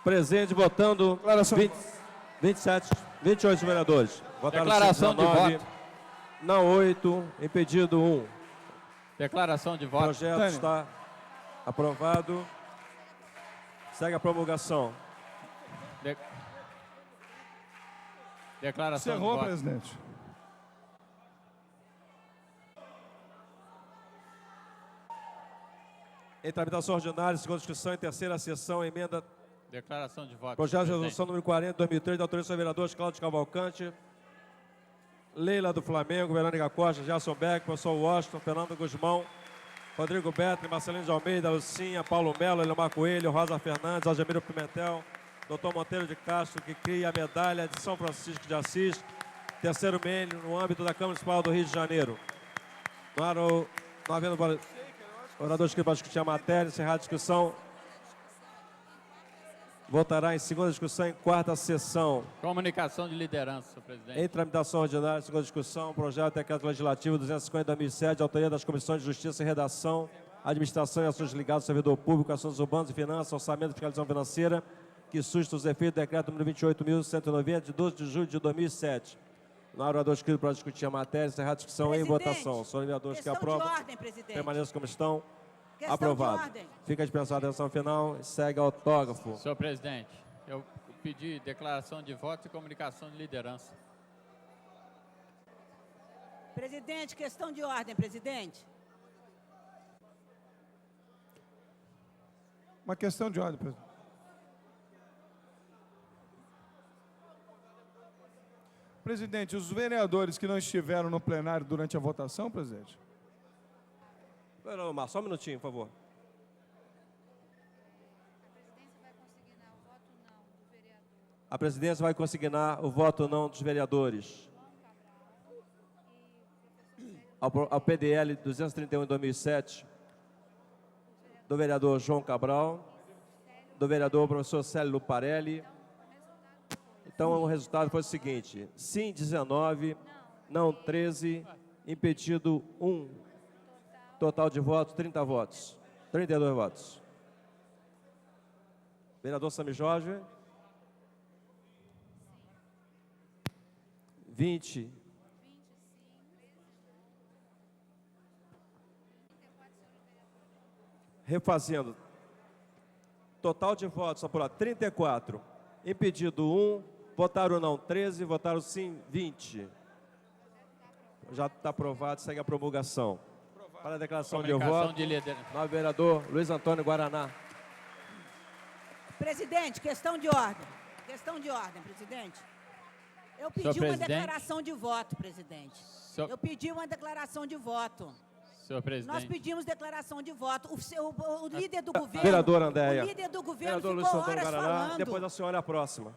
Presente, votando 28 vereadores. Votaram Declaração 19, de voto. Não 8, impedido 1. Declaração de voto. O projeto está aprovado. Segue a promulgação. Declaração Encerrou, de voto. presidente. Em tramitação ordinária, segunda discussão em terceira sessão, emenda. Declaração de voto. Projeto de presidente. resolução número 40, 2003, da autoria dos vereadores Cláudio Cavalcante, Leila do Flamengo, Verônica Costa, Gerson Beck, professor Washington, Fernando Guzmão, Rodrigo Betri, Marcelino de Almeida, Lucinha, Paulo Melo, Elimar Coelho, Rosa Fernandes, Algemiro Pimentel, Dr. Monteiro de Castro, que cria a medalha de São Francisco de Assis, terceiro mênio no âmbito da Câmara Municipal do Rio de Janeiro. Não havendo oradores que para discutir a matéria, encerrar a discussão. Votará em segunda discussão em quarta sessão. Comunicação de liderança, senhor presidente. Em tramitação ordinária, segunda discussão, projeto de decreto legislativo 250/2007, de autoria das comissões de Justiça e Redação, Administração e Assuntos Ligados ao Servidor Público, Assuntos Urbanos e Finanças, Orçamento e Fiscalização Financeira, que suscita os efeitos do decreto número 28.190, de 12 de julho de 2007. Não há orador escrito para discutir a matéria, encerrar a discussão em votação. Senhores vereadores que aprovam, permaneçam como estão. Questão Aprovado. de ordem. Fica dispensada a atenção final e segue autógrafo. Senhor presidente, eu pedi declaração de voto e comunicação de liderança. Presidente, questão de ordem, presidente. Uma questão de ordem, presidente. Presidente, os vereadores que não estiveram no plenário durante a votação, presidente? Não, Mar, só um minutinho, por favor. A presidência vai consignar o voto não dos vereadores. Ao PDL 231 de 2007, do vereador João Cabral, do vereador professor Célio Parelli, Então, o resultado foi o seguinte: sim, 19, não 13, impedido 1. Total de votos, 30 votos. 32 votos. Vereador Sami Jorge. 20. Refazendo. Total de votos apurado, 34. Impedido 1. Votaram não 13, votaram sim 20. Já está aprovado, segue a promulgação. Para a declaração de voto, novo vereador Luiz Antônio Guaraná. Presidente, questão de ordem. Questão de ordem, presidente. Eu pedi uma declaração de voto, presidente. Eu pedi uma declaração de voto. Senhor presidente. Nós pedimos declaração de voto. O líder do governo... Vereador Andréia. O líder do governo vereador ficou Luiz Antônio horas Guaraná, falando. depois a senhora é a próxima.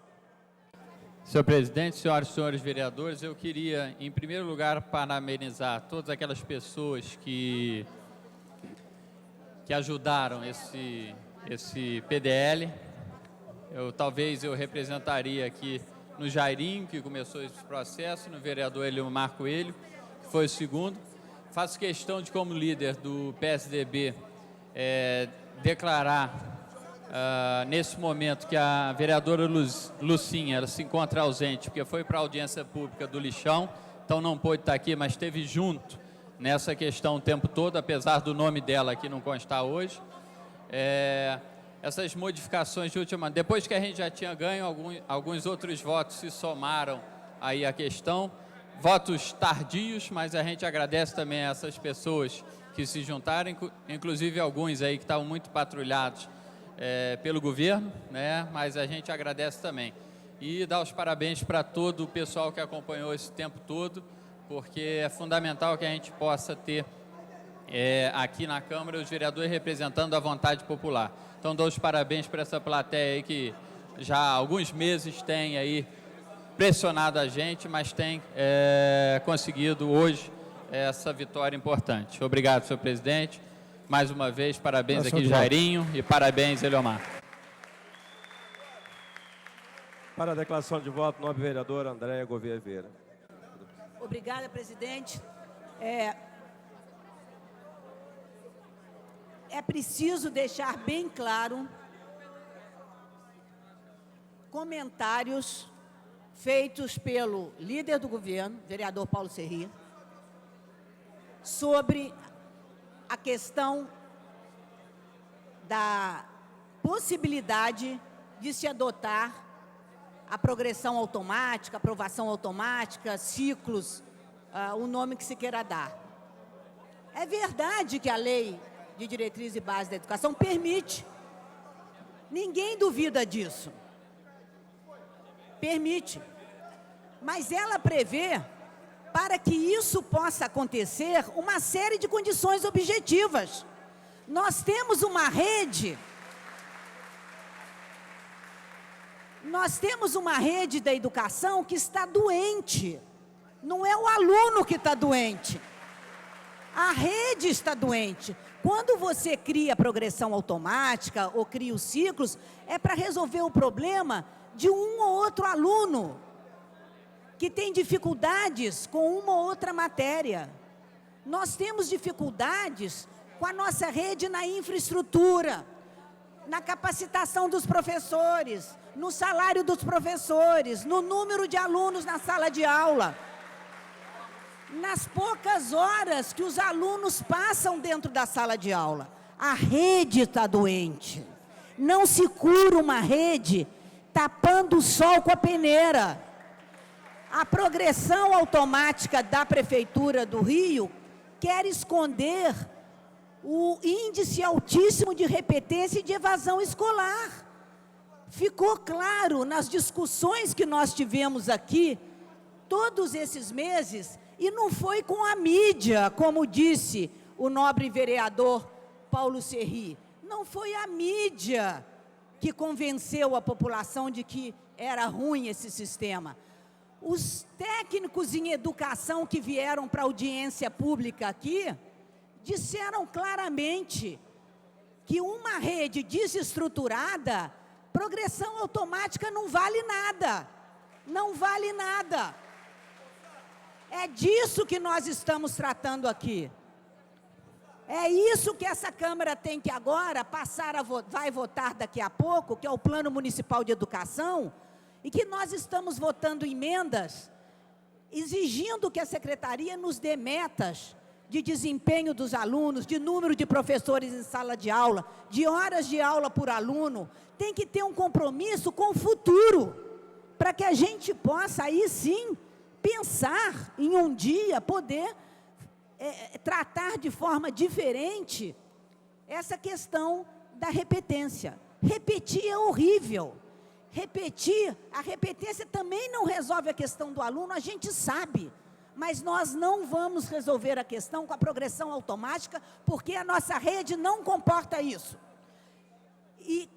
Senhor presidente, senhoras e senhores vereadores, eu queria, em primeiro lugar, parabenizar todas aquelas pessoas que ajudaram esse PDL. Talvez eu representaria aqui no Jairinho, que começou esse processo, no vereador Eliomar Coelho, que foi o segundo. Faço questão de, como líder do PSDB, declarar nesse momento que a vereadora Lucinha ela se encontra ausente, porque foi para a audiência pública do lixão, então não pôde estar aqui, mas esteve junto nessa questão o tempo todo, apesar do nome dela aqui não constar hoje. Essas modificações de última... Depois que a gente já tinha ganho, alguns outros votos se somaram aí à questão. Votos tardios, mas a gente agradece também a essas pessoas que se juntaram, inclusive alguns aí que estavam muito patrulhados pelo governo, né? Mas a gente agradece também. E dá os parabéns para todo o pessoal que acompanhou esse tempo todo, porque é fundamental que a gente possa ter aqui na Câmara os vereadores representando a vontade popular. Então, dou os parabéns para essa plateia aí que já há alguns meses tem aí pressionado a gente, mas tem conseguido hoje essa vitória importante. Obrigado, senhor presidente. Mais uma vez, parabéns aqui, Jairinho, e parabéns, Eliomar. Para a declaração de voto, nobre vereador Andréia Gouveia Vieira. Obrigada, presidente. É preciso deixar bem claro comentários feitos pelo líder do governo, vereador Paulo Serri, sobre a questão da possibilidade de se adotar a progressão automática, aprovação automática, ciclos, o nome que se queira dar. É verdade que a lei de diretriz e base da educação permite. Ninguém duvida disso. Permite. Mas ela prevê, para que isso possa acontecer, uma série de condições objetivas. Nós temos uma rede da educação que está doente. Não é o aluno que está doente. A rede está doente. Quando você cria a progressão automática ou cria os ciclos, é para resolver o problema de um ou outro aluno que tem dificuldades com uma ou outra matéria. Nós temos dificuldades com a nossa rede na infraestrutura, na capacitação dos professores, no salário dos professores, no número de alunos na sala de aula, nas poucas horas que os alunos passam dentro da sala de aula. A rede está doente. Não se cura uma rede tapando o sol com a peneira. A progressão automática da Prefeitura do Rio quer esconder o índice altíssimo de repetência e de evasão escolar. Ficou claro nas discussões que nós tivemos aqui, todos esses meses, e não foi com a mídia, como disse o nobre vereador Paulo Serri. Não foi a mídia que convenceu a população de que era ruim esse sistema. Os técnicos em educação que vieram para a audiência pública aqui, disseram claramente que uma rede desestruturada, progressão automática não vale nada. não vale nada. É disso que nós estamos tratando aqui. É isso que essa Câmara tem que agora passar vai votar daqui a pouco, que é o Plano Municipal de Educação, e que nós estamos votando emendas, exigindo que a Secretaria nos dê metas de desempenho dos alunos, de número de professores em sala de aula, de horas de aula por aluno. Tem que ter um compromisso com o futuro, para que a gente possa, aí sim, pensar em um dia poder tratar de forma diferente essa questão da repetência. Repetir é horrível. A repetência também não resolve a questão do aluno, a gente sabe. Mas nós não vamos resolver a questão com a progressão automática, porque a nossa rede não comporta isso. E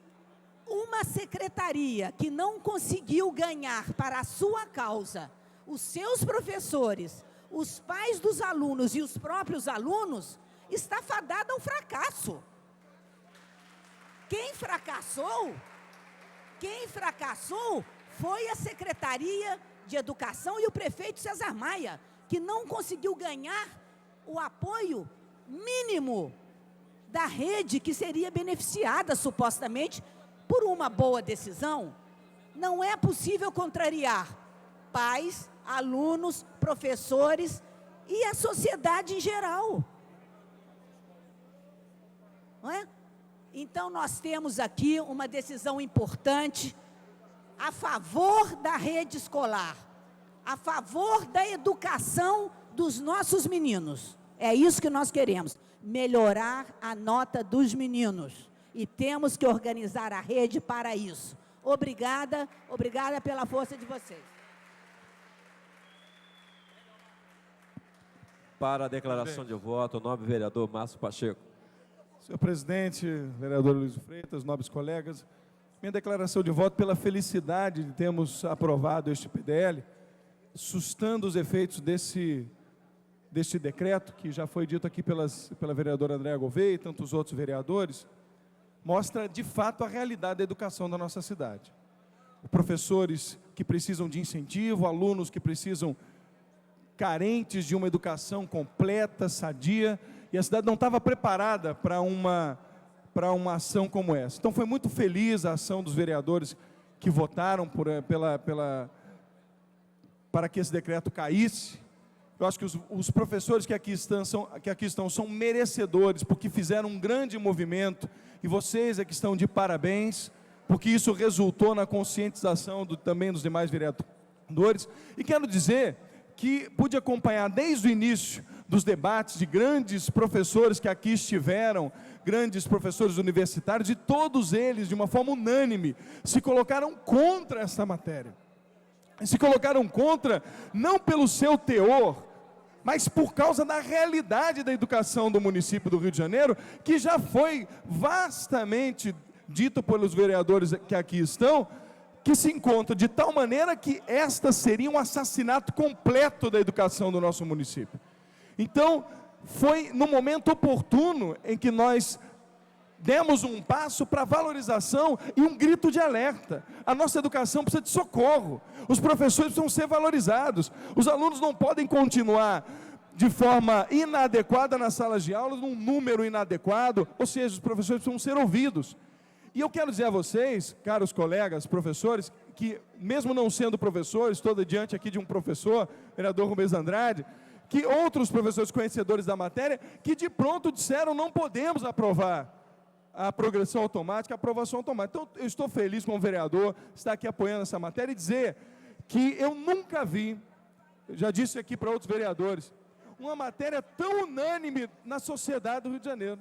uma secretaria que não conseguiu ganhar para a sua causa os seus professores, os pais dos alunos e os próprios alunos, está fadada ao fracasso. Quem fracassou foi a Secretaria de Educação e o prefeito César Maia, que não conseguiu ganhar o apoio mínimo da rede que seria beneficiada, supostamente, por uma boa decisão. Não é possível contrariar pais, alunos, professores e a sociedade em geral. Não é? Então, nós temos aqui uma decisão importante a favor da rede escolar, a favor da educação dos nossos meninos. É isso que nós queremos, melhorar a nota dos meninos. E temos que organizar a rede para isso. Obrigada pela força de vocês. Para a declaração de voto, o nobre vereador Márcio Pacheco. Senhor presidente, vereador Luiz Freitas, nobres colegas, minha declaração de voto pela felicidade de termos aprovado este PDL, sustando os efeitos deste decreto, que já foi dito aqui pela vereadora Andréa Gouveia e tantos outros vereadores, mostra de fato a realidade da educação da nossa cidade. Professores que precisam de incentivo, alunos que precisam, carentes de uma educação completa, sadia, e a cidade não estava preparada para uma ação como essa. Então foi muito feliz a ação dos vereadores que votaram para que esse decreto caísse. Eu acho que os professores que aqui estão são merecedores, porque fizeram um grande movimento, e vocês é que estão de parabéns, porque isso resultou na conscientização também dos demais vereadores. E quero dizer que pude acompanhar desde o início dos debates de grandes professores que aqui estiveram, grandes professores universitários, e todos eles, de uma forma unânime, se colocaram contra essa matéria. Se colocaram contra, não pelo seu teor, mas por causa da realidade da educação do município do Rio de Janeiro, que já foi vastamente dito pelos vereadores que aqui estão, que se encontra de tal maneira que esta seria um assassinato completo da educação do nosso município. Então, foi no momento oportuno em que nós demos um passo para a valorização e um grito de alerta. A nossa educação precisa de socorro, os professores precisam ser valorizados, os alunos não podem continuar de forma inadequada nas salas de aula, num número inadequado, ou seja, os professores precisam ser ouvidos. E eu quero dizer a vocês, caros colegas, professores, que mesmo não sendo professores, estou diante aqui de um professor, vereador Rubens Andrade, que outros professores conhecedores da matéria, que de pronto disseram, não podemos aprovar a progressão automática, a aprovação automática. Então, eu estou feliz como vereador, estar aqui apoiando essa matéria e dizer que eu nunca vi, já disse aqui para outros vereadores, uma matéria tão unânime na sociedade do Rio de Janeiro.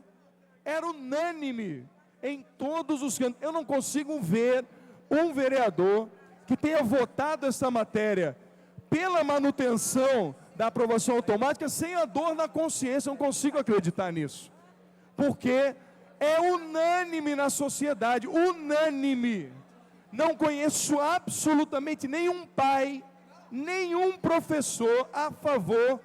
Era unânime em todos os cantos. Eu não consigo ver um vereador que tenha votado essa matéria pela manutenção da aprovação automática sem a dor na consciência. Eu não consigo acreditar nisso, porque é unânime na sociedade, unânime. Não conheço absolutamente nenhum pai, nenhum professor a favor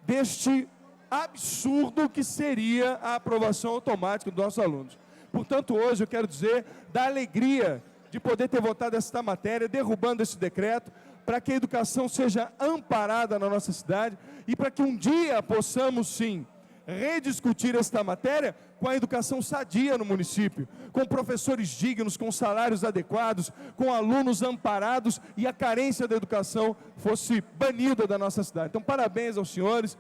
deste absurdo que seria a aprovação automática dos nossos alunos. Portanto, hoje eu quero dizer da alegria de poder ter votado esta matéria, derrubando esse decreto. para que a educação seja amparada na nossa cidade e para que um dia possamos, sim, rediscutir esta matéria com a educação sadia no município, com professores dignos, com salários adequados, com alunos amparados e a carência da educação fosse banida da nossa cidade. Então, parabéns aos senhores,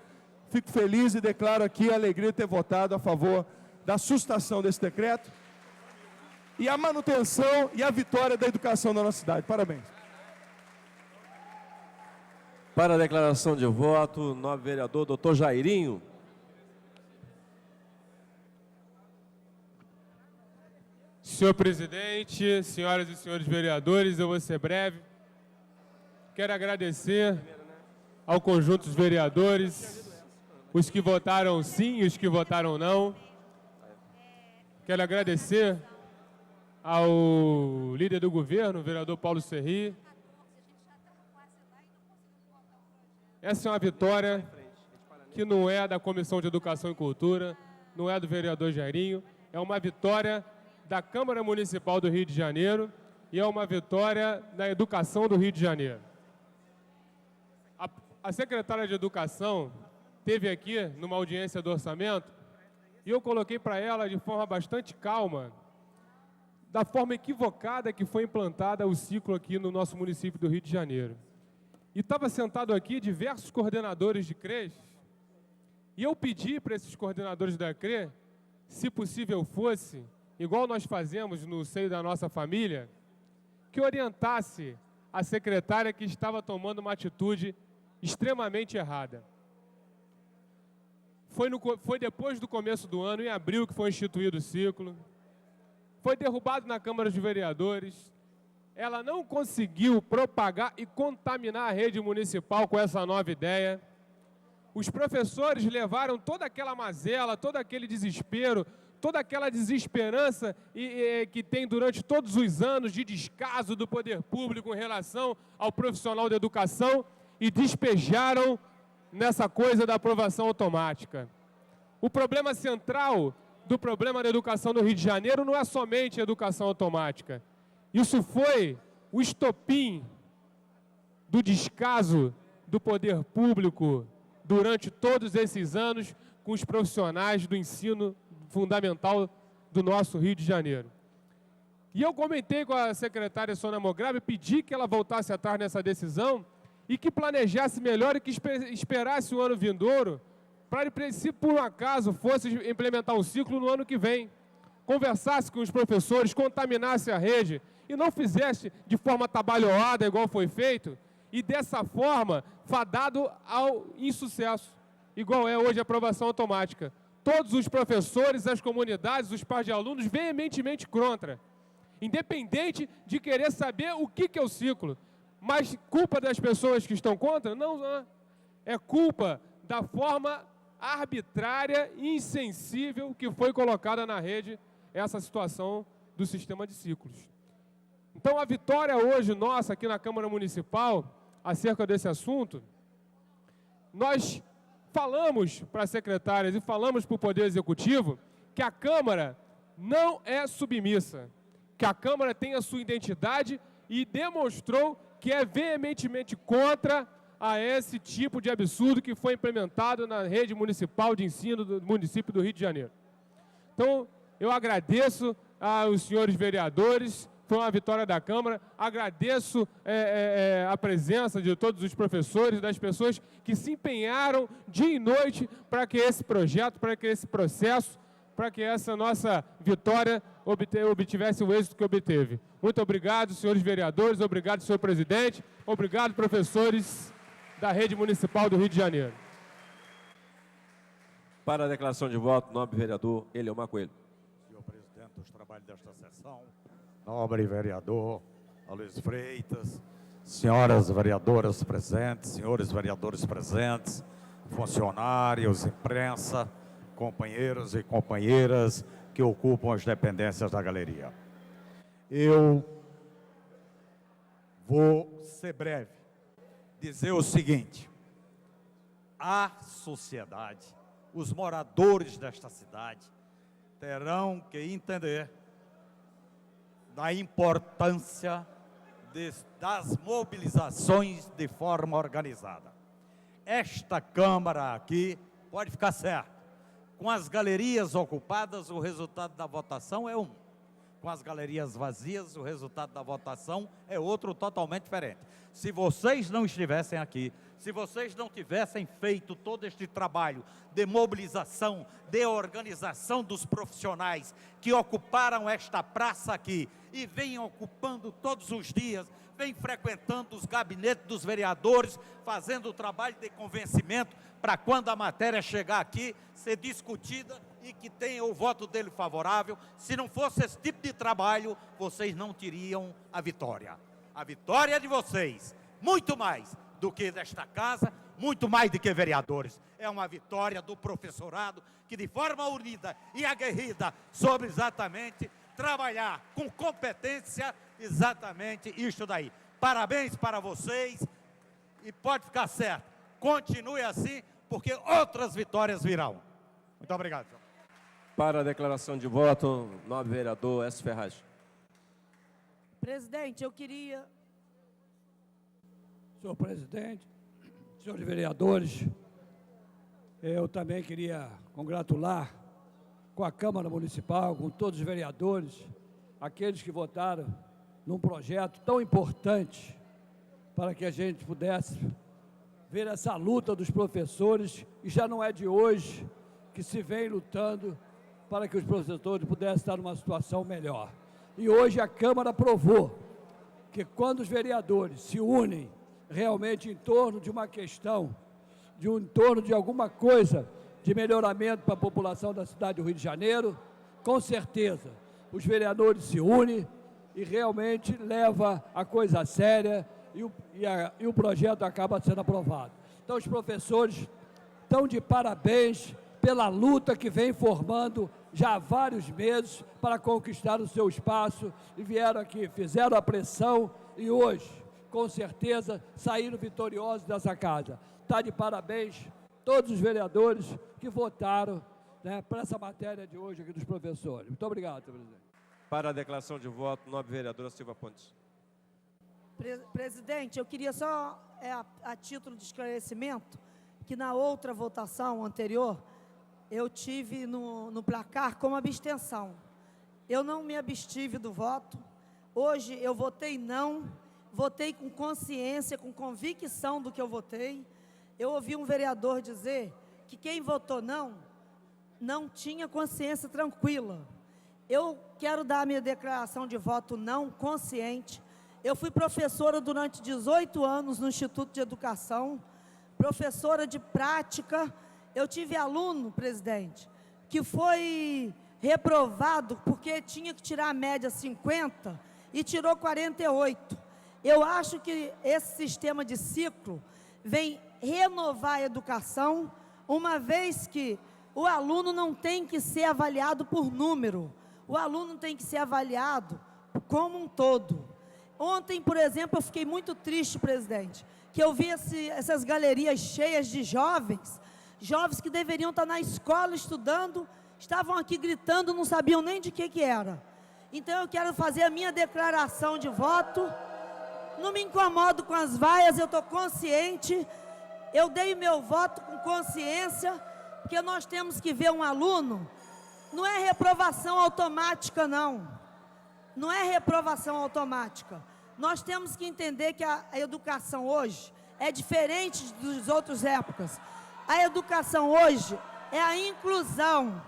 fico feliz e declaro aqui a alegria de ter votado a favor da sustação desse decreto e a manutenção e a vitória da educação na nossa cidade. Parabéns. Para a declaração de voto, nobre vereador, doutor Jairinho. Senhor presidente, senhoras e senhores vereadores, eu vou ser breve. Quero agradecer ao conjunto dos vereadores, os que votaram sim e os que votaram não. Quero agradecer ao líder do governo, o vereador Paulo Serri. Essa é uma vitória que não é da Comissão de Educação e Cultura, não é do vereador Jairinho, é uma vitória da Câmara Municipal do Rio de Janeiro e é uma vitória da educação do Rio de Janeiro. A secretária de Educação esteve aqui numa audiência do orçamento e eu coloquei para ela de forma bastante calma da forma equivocada que foi implantada o ciclo aqui no nosso município do Rio de Janeiro. E estava sentado aqui diversos coordenadores de CREs e eu pedi para esses coordenadores da CRE, se possível fosse, igual nós fazemos no seio da nossa família, que orientasse a secretária que estava tomando uma atitude extremamente errada. Foi depois do começo do ano, em abril, que foi instituído o ciclo. Foi derrubado na Câmara dos Vereadores. Ela não conseguiu propagar e contaminar a rede municipal com essa nova ideia. Os professores levaram toda aquela mazela, todo aquele desespero, toda aquela desesperança que tem durante todos os anos de descaso do poder público em relação ao profissional da educação e despejaram nessa coisa da aprovação automática. O problema central do problema da educação no Rio de Janeiro não é somente a educação automática. Isso foi o estopim do descaso do poder público durante todos esses anos com os profissionais do ensino fundamental do nosso Rio de Janeiro. E eu comentei com a secretária Sônia Mograbi, pedi que ela voltasse atrás nessa decisão e que planejasse melhor e que esperasse o ano vindouro para, se por um acaso fosse implementar um ciclo no ano que vem, conversasse com os professores, contaminasse a rede e não fizesse de forma trabalhoada, igual foi feito, e dessa forma fadado ao insucesso, igual é hoje a aprovação automática. Todos os professores, as comunidades, os pais de alunos veementemente contra, independente de querer saber o que é o ciclo. Mas culpa das pessoas que estão contra? Não, não. É culpa da forma arbitrária e insensível que foi colocada na rede essa situação do sistema de ciclos. Então, a vitória hoje nossa aqui na Câmara Municipal, acerca desse assunto, nós falamos para as secretárias e falamos para o Poder Executivo que a Câmara não é submissa, que a Câmara tem a sua identidade e demonstrou que é veementemente contra a esse tipo de absurdo que foi implementado na rede municipal de ensino do município do Rio de Janeiro. Então, eu agradeço aos senhores vereadores, foi uma vitória da Câmara, agradeço a presença de todos os professores, das pessoas que se empenharam dia e noite para que esse projeto, para que esse processo, para que essa nossa vitória obtivesse o êxito que obteve. Muito obrigado, senhores vereadores, obrigado, senhor presidente, obrigado, professores da Rede Municipal do Rio de Janeiro. Para a declaração de voto, nobre vereador Eliomar Coelho. Senhor presidente, os trabalhos desta sessão, nobre vereador Aloysio Freitas, senhoras vereadoras presentes, senhores vereadores presentes, funcionários, imprensa, companheiros e companheiras que ocupam as dependências da galeria. Eu vou ser breve, dizer o seguinte: a sociedade, os moradores desta cidade terão que entender da importância das mobilizações de forma organizada. Esta Câmara aqui pode ficar certo. Com as galerias ocupadas, o resultado da votação é um. Com as galerias vazias, o resultado da votação é outro totalmente diferente. Se vocês não estivessem aqui, se vocês não tivessem feito todo este trabalho de mobilização, de organização dos profissionais que ocuparam esta praça aqui e vêm ocupando todos os dias, vêm frequentando os gabinetes dos vereadores, fazendo o trabalho de convencimento para quando a matéria chegar aqui, ser discutida e que tenha o voto dele favorável. Se não fosse esse tipo de trabalho, vocês não teriam a vitória. A vitória é de vocês, muito mais do que desta casa, muito mais do que vereadores. É uma vitória do professorado que, de forma unida e aguerrida, soube exatamente trabalhar com competência exatamente isto daí. Parabéns para vocês e pode ficar certo, continue assim, porque outras vitórias virão. Muito obrigado, senhor. Para a declaração de voto, nobre vereador S. Ferraz. Presidente, eu queria... Senhor presidente, senhores vereadores, eu também queria congratular com a Câmara Municipal, com todos os vereadores, aqueles que votaram num projeto tão importante para que a gente pudesse ver essa luta dos professores, e já não é de hoje que se vem lutando para que os professores pudessem estar numa situação melhor. E hoje a Câmara provou que quando os vereadores se unem realmente em torno de uma questão, em torno de alguma coisa de melhoramento para a população da cidade do Rio de Janeiro, com certeza os vereadores se unem e realmente leva a coisa a séria e o projeto acaba sendo aprovado. Então os professores estão de parabéns pela luta que vem formando já há vários meses para conquistar o seu espaço e vieram aqui, fizeram a pressão e hoje, com certeza, saíram vitoriosos dessa casa. Está de parabéns todos os vereadores que votaram, né, para essa matéria de hoje aqui dos professores. Muito obrigado, senhor presidente. Para a declaração de voto, nobre vereadora Silva Pontes. Presidente, eu queria só, a título de esclarecimento, que na outra votação anterior, eu tive no placar como abstenção. Eu não me abstive do voto. Hoje eu votei não, votei com consciência, com convicção do que eu votei. Eu ouvi um vereador dizer que quem votou não tinha consciência tranquila. Eu quero dar a minha declaração de voto não consciente. Eu fui professora durante 18 anos no Instituto de Educação, professora de prática. Eu tive aluno, presidente, que foi reprovado porque tinha que tirar a média 50 e tirou 48. Eu acho que esse sistema de ciclo vem renovar a educação, uma vez que o aluno não tem que ser avaliado por número, o aluno tem que ser avaliado como um todo. Ontem, por exemplo, eu fiquei muito triste, presidente, que eu vi essas galerias cheias de jovens que deveriam estar na escola estudando, estavam aqui gritando, não sabiam nem de que era. Então eu quero fazer a minha declaração de voto, não me incomodo com as vaias, eu estou consciente, eu dei meu voto com consciência, porque nós temos que ver um aluno, não é reprovação automática não, não é reprovação automática. Nós temos que entender que a educação hoje é diferente das outras épocas. A educação hoje é a inclusão.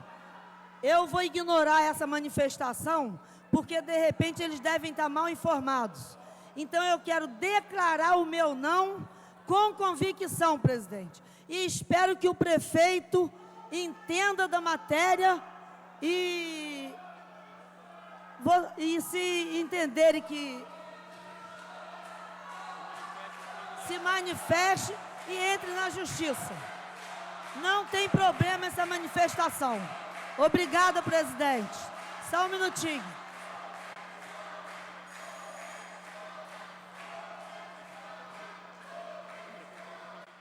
Eu vou ignorar essa manifestação, porque de repente eles devem estar mal informados. Então eu quero declarar o meu não com convicção, presidente. E espero que o prefeito entenda da matéria e se entenderem que se manifeste e entre na justiça. Não tem problema essa manifestação. Obrigada, presidente. Só um minutinho.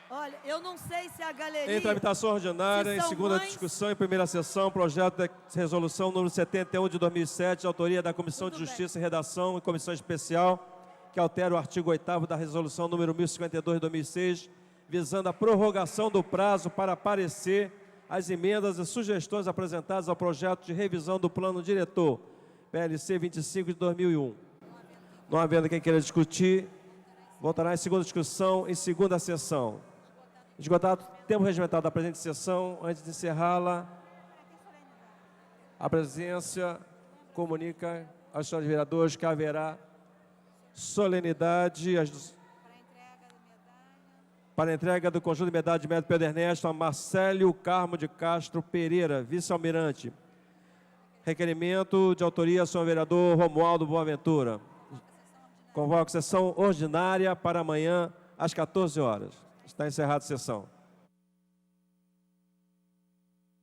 Olha, eu não sei se a galeria... Em tramitação ordinária, em segunda mães... discussão e primeira sessão, projeto de resolução número 71 de 2007, de autoria da Comissão de Justiça e Redação e Comissão Especial, que altera o artigo 8º da Resolução número 1052 de 2006, visando a prorrogação do prazo para parecer as emendas e sugestões apresentadas ao projeto de revisão do Plano Diretor, PLC 25 de 2001. Não havendo quem queira discutir, voltará em segunda discussão, em segunda sessão. Esgotado o tempo regimentado da presente sessão, antes de encerrá-la, a presidência comunica aos senhores vereadores que haverá solenidade para a entrega do conjunto de medalha de mérito Pedro Ernesto a Marcélio Carmo de Castro Pereira, vice-almirante. Requerimento de autoria do senhor vereador Romualdo Boaventura. Convoco sessão ordinária para amanhã, às 14 horas. Está encerrada a sessão.